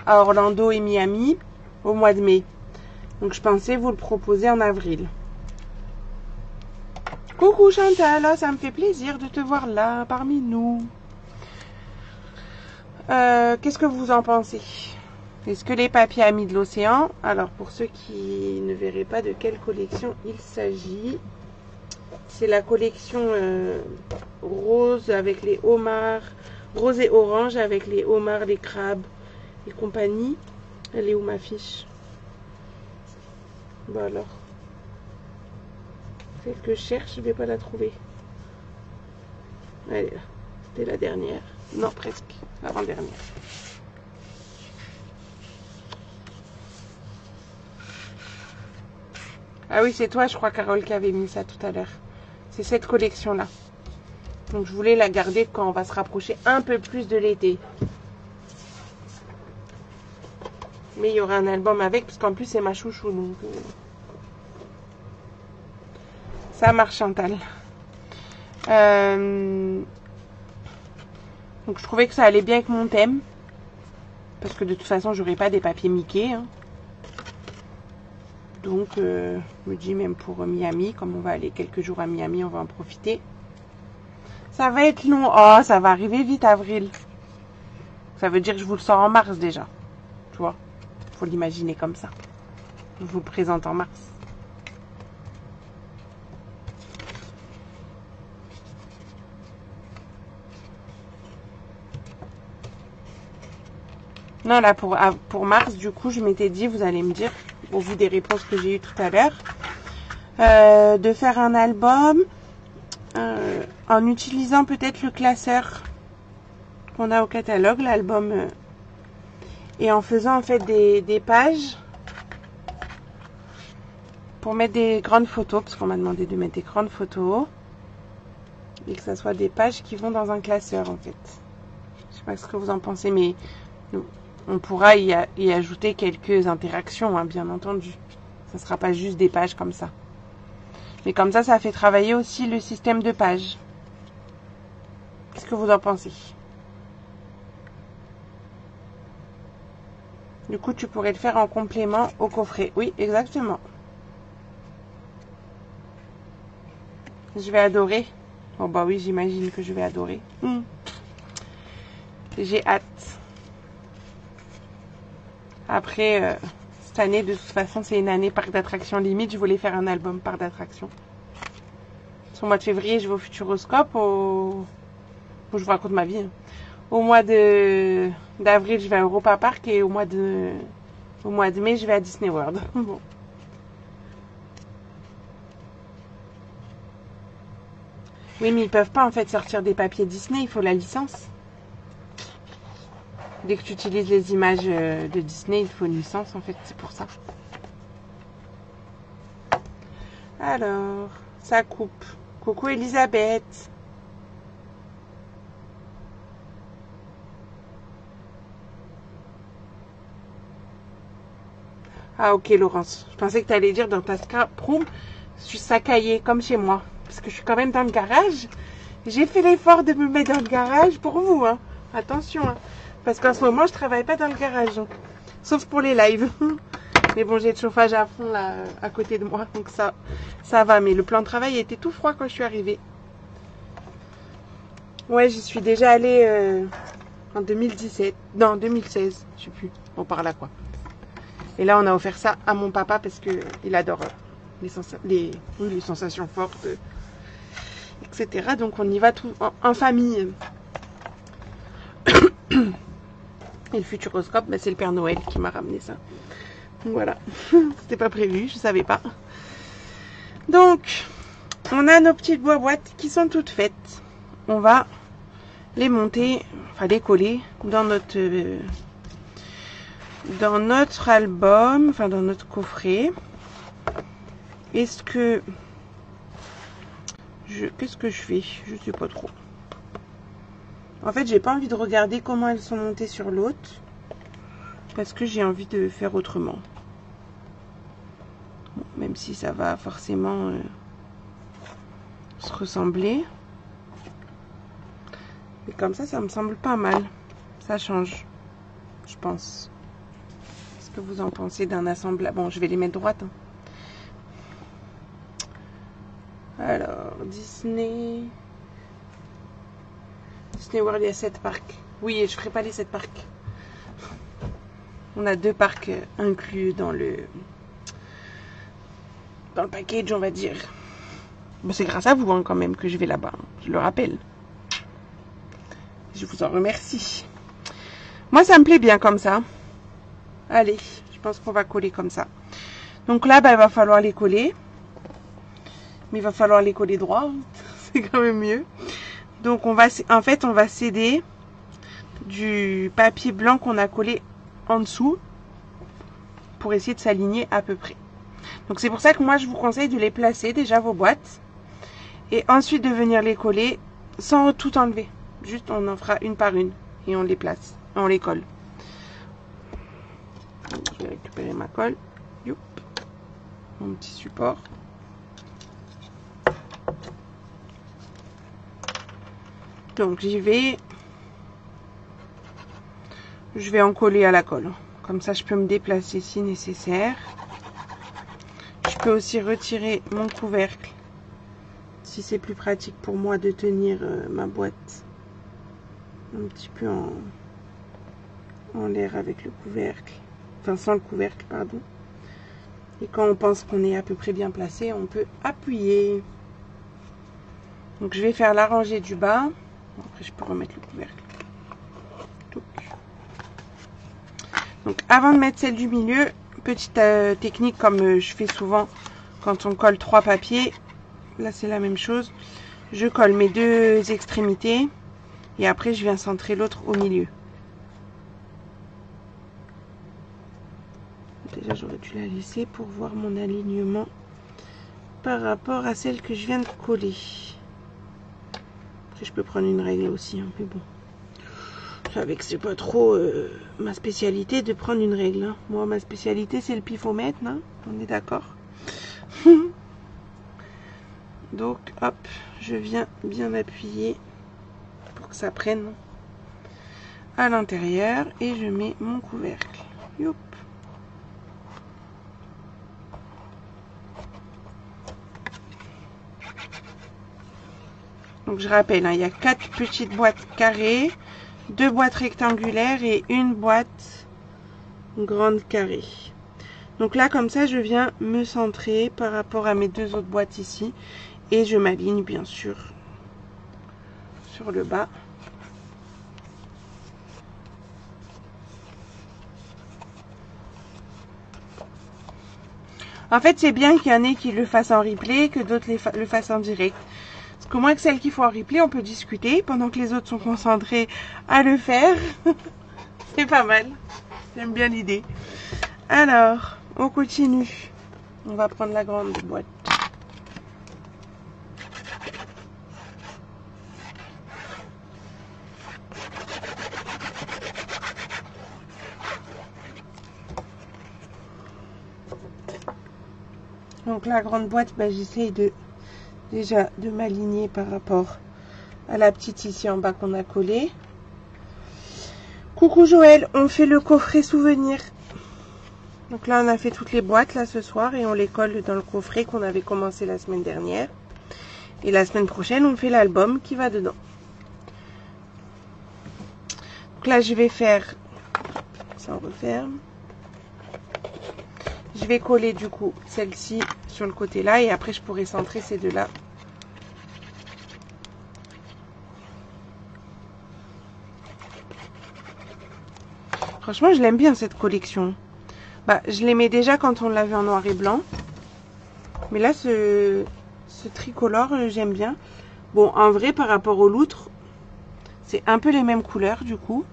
à Orlando et Miami au mois de mai. Donc, je pensais vous le proposer en avril. Coucou Chantal, ça me fait plaisir de te voir là, parmi nous. Qu'est-ce que vous en pensez? Est-ce que les papiers Amis de l'océan? Alors pour ceux qui ne verraient pas de quelle collection il s'agit, c'est la collection rose avec les homards, rose et orange avec les homards, les crabes et compagnie. Elle est où ma fiche? Bon alors, celle que je cherche, je vais pas la trouver. Elle est là, c'était la dernière. Non, presque, l'avant-dernière. Ah oui, c'est toi, je crois, Carole, qui avait mis ça tout à l'heure. C'est cette collection-là. Donc, je voulais la garder quand on va se rapprocher un peu plus de l'été. Mais il y aura un album avec, parce qu'en plus, c'est ma chouchou. Donc, ça marche, Chantal. Donc, je trouvais que ça allait bien avec mon thème. Parce que de toute façon, j'aurais pas des papiers Mickey. Hein. Donc, je me dis même pour Miami, comme on va aller quelques jours à Miami, on va en profiter. Ça va être long. Oh, ça va arriver vite, avril. Ça veut dire que je vous le sors en mars déjà. Tu vois, faut l'imaginer comme ça. Je vous le présente en mars. Non, là, pour mars, du coup, je m'étais dit, vous allez me dire, au vu des réponses que j'ai eues tout à l'heure, de faire un album en utilisant peut-être le classeur qu'on a au catalogue, l'album, et en faisant en fait des pages pour mettre des grandes photos, parce qu'on m'a demandé de mettre des grandes photos, et que ça soit des pages qui vont dans un classeur en fait. Je sais pas ce que vous en pensez, mais on pourra y ajouter quelques interactions, hein, bien entendu. Ça sera pas juste des pages comme ça. Mais comme ça fait travailler aussi le système de pages. Qu'est-ce que vous en pensez? Du coup, tu pourrais le faire en complément au coffret. Oui, exactement. Je vais adorer. Oh bah oui, j'imagine que je vais adorer. J'ai hâte. Après, cette année, de toute façon, c'est une année parc d'attractions limite. Je voulais faire un album parc d'attractions. Au mois de février, je vais au Futuroscope. Bon, je vous raconte ma vie. Hein. Au mois d'avril, je vais à Europa Park. Et au mois de Au mois de mai, je vais à Disney World. Bon. Oui, mais ils peuvent pas en fait sortir des papiers Disney, il faut la licence. Dès que tu utilises les images de Disney, il faut une licence en fait, c'est pour ça. Alors, ça coupe. Coucou Elisabeth. Ah ok Laurence, je pensais que tu allais dire dans ta scrap room, je suis sacaillée comme chez moi. Parce que je suis quand même dans le garage. J'ai fait l'effort de me mettre dans le garage pour vous. Hein. Attention. Hein. Parce qu'en ce moment, je travaille pas dans le garage. Hein. Sauf pour les lives. Mais bon, j'ai le chauffage à fond là, à côté de moi. Donc ça va. Mais le plan de travail était tout froid quand je suis arrivée. Ouais, j'y suis déjà allée en 2017. Non, 2016. Je sais plus. On parle à quoi. Et là, on a offert ça à mon papa parce qu'il adore les sensations fortes, etc. Donc, on y va tout en famille. Et le futuroscope, bah, c'est le Père Noël qui m'a ramené ça. Donc, voilà. C'était pas prévu, je savais pas. Donc, on a nos petites boîtes qui sont toutes faites. On va les monter, enfin les coller dans notre album, enfin dans notre coffret. Qu'est-ce que je fais? Je sais pas trop. En fait, j'ai pas envie de regarder comment elles sont montées sur l'autre parce que j'ai envie de faire autrement. Bon, même si ça va forcément se ressembler. Mais comme ça me semble pas mal. Ça change, je pense. Qu'est-ce que vous en pensez d'un assemblage? Bon, je vais les mettre droites. Hein. Alors, Disney World, il y a 7 parcs. Oui, et je ferai pas les 7 parcs. On a 2 parcs inclus dans le package, on va dire. Bon, c'est grâce à vous hein, quand même que je vais là-bas. Je le rappelle. Je vous en remercie. Moi, ça me plaît bien comme ça. Allez, je pense qu'on va coller comme ça. Donc là, bah, il va falloir les coller. Mais il va falloir les coller droit. C'est quand même mieux. Donc, on va céder du papier blanc qu'on a collé en dessous pour essayer de s'aligner à peu près. Donc, c'est pour ça que moi, je vous conseille de les placer déjà vos boîtes et ensuite de venir les coller sans tout enlever. Juste, on en fera une par une et on les place, on les colle. Donc, je vais récupérer ma colle. Youp. Mon petit support. Donc j'y vais. Je vais en coller à la colle. Comme ça, je peux me déplacer si nécessaire. Je peux aussi retirer mon couvercle si c'est plus pratique pour moi de tenir ma boîte un petit peu en l'air avec le couvercle. Enfin, sans le couvercle, pardon. Et quand on pense qu'on est à peu près bien placé, on peut appuyer. Donc, je vais faire la rangée du bas. Après, je peux remettre le couvercle. Donc, avant de mettre celle du milieu, petite technique comme je fais souvent quand on colle 3 papiers. Là, c'est la même chose. Je colle mes 2 extrémités et après, je viens centrer l'autre au milieu. Déjà, j'aurais dû la laisser pour voir mon alignement par rapport à celle que je viens de coller. Après, je peux prendre une règle aussi, hein, mais bon. Je savais que c'est pas trop ma spécialité de prendre une règle. Hein. Moi, ma spécialité, c'est le pifomètre, hein. On est d'accord. Donc, hop, je viens bien appuyer pour que ça prenne à l'intérieur et je mets mon couvercle. Youp. Donc, je rappelle, hein, il y a 4 petites boîtes carrées, 2 boîtes rectangulaires et une boîte grande carrée. Donc là, comme ça, je viens me centrer par rapport à mes 2 autres boîtes ici. Et je m'aligne, bien sûr, sur le bas. En fait, c'est bien qu'il y en ait qui le fassent en replay, que d'autres le fassent en direct. Parce qu'au moins que celles qui font en replay, on peut discuter pendant que les autres sont concentrés à le faire. C'est pas mal. J'aime bien l'idée. Alors, on continue. On va prendre la grande boîte. Donc la grande boîte, j'essaye déjà de m'aligner par rapport à la petite ici en bas qu'on a collée. Coucou Joël, on fait le coffret souvenir. Donc là on a fait toutes les boîtes là ce soir et on les colle dans le coffret qu'on avait commencé la semaine dernière. Et la semaine prochaine on fait l'album qui va dedans. Donc là je vais faire, ça on referme. Je vais coller du coup celle-ci sur le côté là et après je pourrai centrer ces deux là. Franchement je l'aime bien cette collection. Je l'aimais déjà quand on l'avait en noir et blanc. Mais là ce tricolore j'aime bien. Bon en vrai par rapport aux loutres c'est un peu les mêmes couleurs du coup.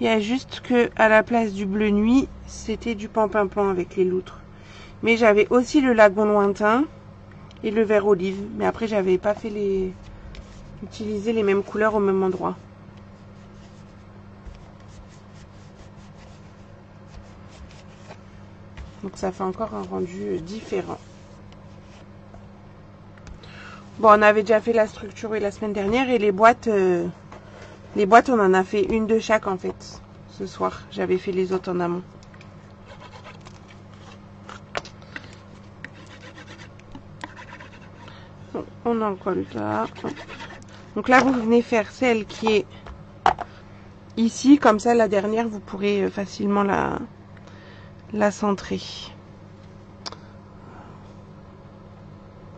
Il y a juste que à la place du bleu nuit, c'était du pan-pimpon avec les loutres. Mais j'avais aussi le lagon lointain et le vert olive. Mais après, j'avais pas fait utiliser les mêmes couleurs au même endroit. Donc ça fait encore un rendu différent. Bon, on avait déjà fait la structure la semaine dernière et les boîtes, on en a fait une de chaque en fait. Ce soir, j'avais fait les autres en amont. Donc, on en colle là. Donc là, vous venez faire celle qui est ici. Comme ça, la dernière, vous pourrez facilement la centrer.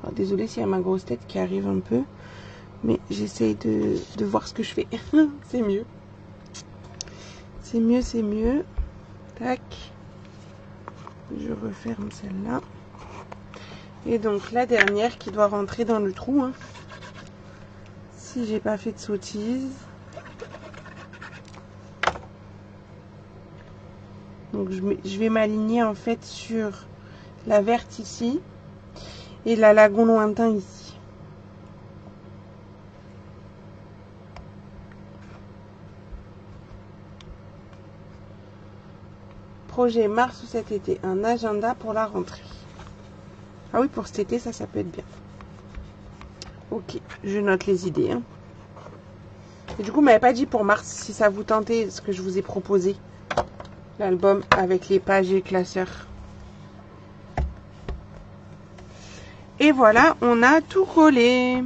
Alors, désolée s'il y a ma grosse tête qui arrive un peu. Mais j'essaye de voir ce que je fais. C'est mieux. C'est mieux, c'est mieux. Tac. Je referme celle-là. Et donc la dernière qui doit rentrer dans le trou. Hein. Si j'ai pas fait de sottises. Donc je vais m'aligner en fait sur la verte ici. Et la lagon lointain ici. Projet mars ou cet été, un agenda pour la rentrée. Ah oui, pour cet été, ça peut être bien. Ok, je note les idées. Hein. Et du coup, vous m'avez pas dit pour mars si ça vous tentait ce que je vous ai proposé. L'album avec les pages et classeurs. Et voilà, on a tout collé.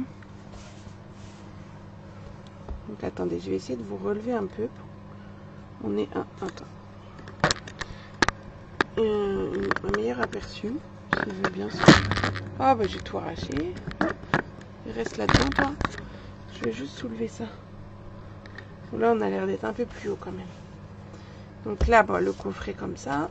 Donc attendez, je vais essayer de vous relever un peu. On est attends. Un meilleur aperçu, si je veux bien. Oh j'ai tout arraché. Il reste là-dedans, toi. Je vais juste soulever ça. Là, on a l'air d'être un peu plus haut quand même. Donc là, le coffret comme ça.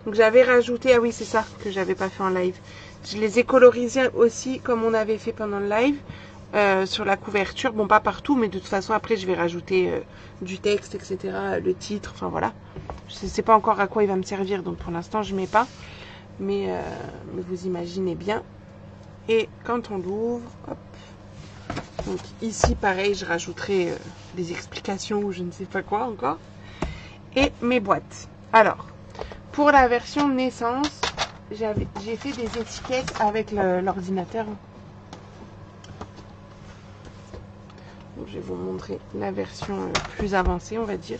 Donc j'avais rajouté, ah oui, c'est ça que j'avais pas fait en live. Je les ai colorisés aussi comme on avait fait pendant le live. Sur la couverture, bon pas partout, mais de toute façon après je vais rajouter du texte, etc. Le titre, enfin voilà. Je sais pas encore à quoi il va me servir, donc pour l'instant je mets pas. Mais vous imaginez bien. Et quand on l'ouvre, hop. Donc ici pareil, je rajouterai des explications ou je ne sais pas quoi encore. Et mes boîtes. Alors, pour la version naissance, j'ai fait des étiquettes avec l'ordinateur. Donc, je vais vous montrer la version plus avancée, on va dire.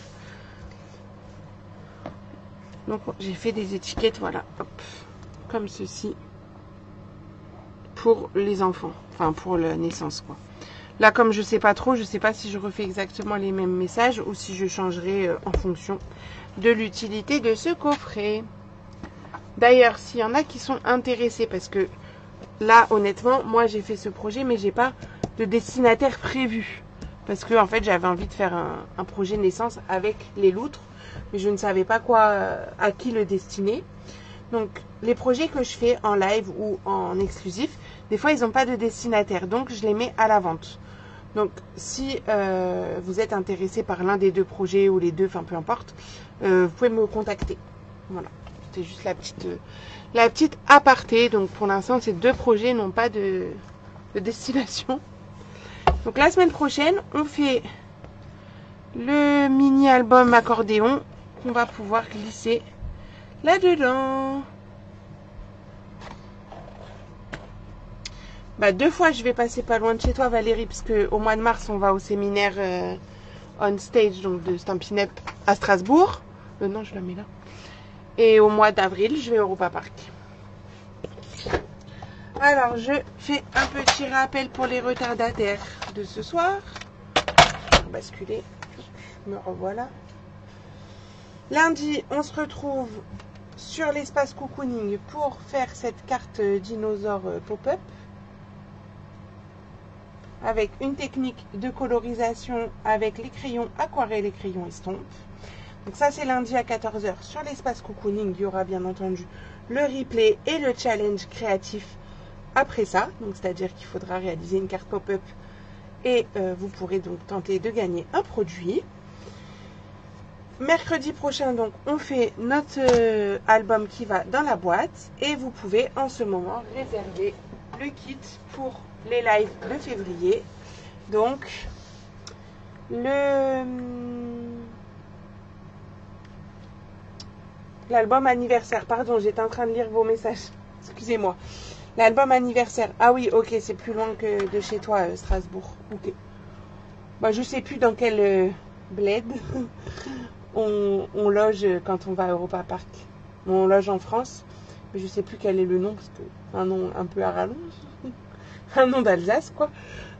Donc j'ai fait des étiquettes, voilà, hop, comme ceci, pour les enfants, enfin pour la naissance quoi. Là comme je sais pas trop, je sais pas si je refais exactement les mêmes messages ou si je changerai en fonction de l'utilité de ce coffret. D'ailleurs, s'il y en a qui sont intéressés, parce que là honnêtement, moi j'ai fait ce projet mais j'ai pas de destinataire prévu. Parce que en fait j'avais envie de faire un projet naissance avec les loutres. Mais je ne savais pas à qui le destiner. Donc, les projets que je fais en live ou en exclusif, des fois, ils n'ont pas de destinataire. Donc, je les mets à la vente. Donc, si vous êtes intéressé par l'un des deux projets ou les deux, enfin, peu importe, vous pouvez me contacter. Voilà. C'était juste la petite aparté. Donc, pour l'instant, ces deux projets n'ont pas de destination. Donc, la semaine prochaine, on fait le mini-album accordéon qu'on va pouvoir glisser là-dedans. Bah, 2 fois, je vais passer pas loin de chez toi, Valérie, parce que au mois de mars, on va au séminaire on stage, donc de Stampin' Up à Strasbourg. Non, je la mets là. Et au mois d'avril, je vais au Europa Park. Alors, je fais un petit rappel pour les retardataires de ce soir. Je vais basculer. Me revoilà. Lundi, on se retrouve sur l'espace cocooning pour faire cette carte dinosaure pop-up avec une technique de colorisation avec les crayons aquarelle et crayons estompe. Donc ça, c'est lundi à 14 h sur l'espace cocooning. Il y aura bien entendu le replay et le challenge créatif après ça. Donc c'est-à-dire qu'il faudra réaliser une carte pop-up et vous pourrez donc tenter de gagner un produit. Mercredi prochain, donc, on fait notre album qui va dans la boîte et vous pouvez en ce moment réserver le kit pour les lives de février. Donc, l'album anniversaire, pardon, j'étais en train de lire vos messages, excusez-moi. L'album anniversaire, ah oui, ok, c'est plus loin que de chez toi, Strasbourg. Ok. Bah, je sais plus dans quel bled on loge quand on va à Europa Park. On loge en France, mais je sais plus quel est le nom, parce que un nom un peu à rallonge. Un nom d'Alsace, quoi.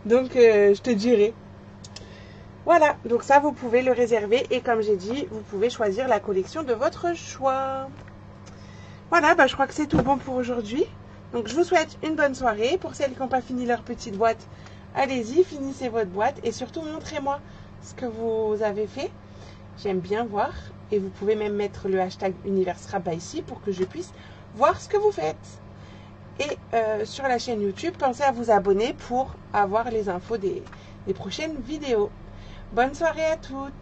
Donc, je te dirai. Voilà, donc ça, vous pouvez le réserver. Et comme j'ai dit, vous pouvez choisir la collection de votre choix. Voilà, bah, je crois que c'est tout bon pour aujourd'hui. Donc, je vous souhaite une bonne soirée. Pour celles qui n'ont pas fini leur petite boîte, allez-y, finissez votre boîte. Et surtout, montrez-moi ce que vous avez fait. J'aime bien voir. Et vous pouvez même mettre le hashtag Universraba ici pour que je puisse voir ce que vous faites. Et sur la chaîne YouTube, pensez à vous abonner pour avoir les infos des prochaines vidéos. Bonne soirée à toutes!